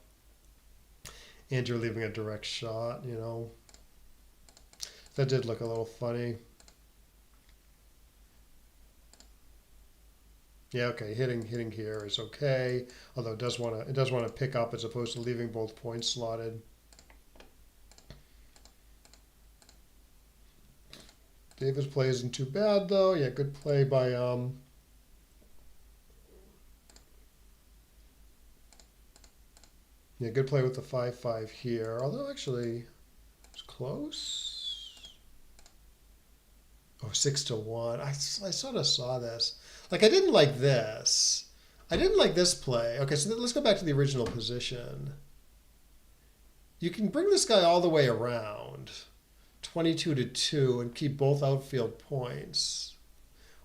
And you're leaving a direct shot, you know. That did look a little funny. Yeah, okay, hitting here is okay. Although it does want to pick up as opposed to leaving both points slotted. David's play isn't too bad though. Yeah, good play by yeah, good play with the 5-5 here. Although actually, it's close. Oh, 6 to 1. I sort of saw this. Like I didn't like this. I didn't like this play. Okay, so let's go back to the original position. You can bring this guy all the way around, 22 to 2, and keep both outfield points,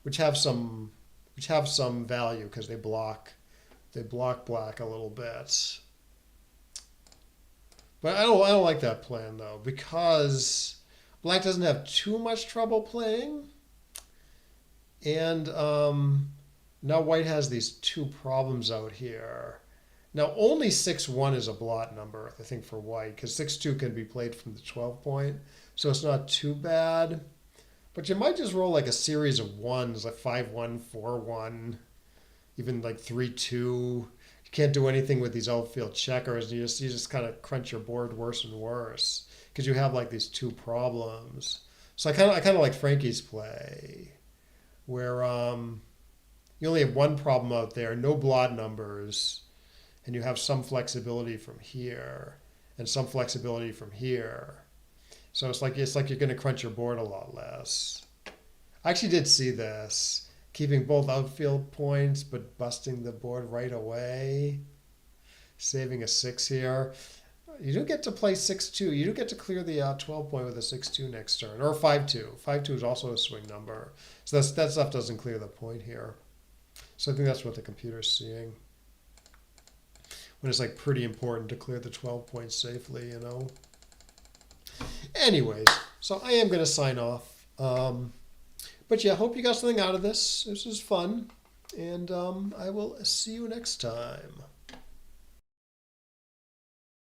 which have some value because they block black a little bit. But I don't like that plan though because Black doesn't have too much trouble playing. And now white has these two problems out here. Now only 6-1 is a blot number, I think, for white, because 6-2 can be played from the 12 point. So it's not too bad. But you might just roll like a series of ones, like 5-1, 4-1, even like 3-2. You can't do anything with these outfield checkers. You just kind of crunch your board worse and worse because you have like these two problems. So I kind of like Frankie's play, where you only have one problem out there, no blot numbers, and you have some flexibility from here and some flexibility from here. So it's like you're going to crunch your board a lot less. I actually did see this, keeping both outfield points but busting the board right away, saving a 6 here. You do get to play 6-2. You do get to clear the 12 point with a 6-2 next turn, or 5-2. 5-2 is also a swing number. So that stuff doesn't clear the point here. So I think that's what the computer's seeing. When it's like pretty important to clear the 12 points safely, you know. Anyways, so I am going to sign off. But yeah, hope you got something out of this. This was fun. And I will see you next time.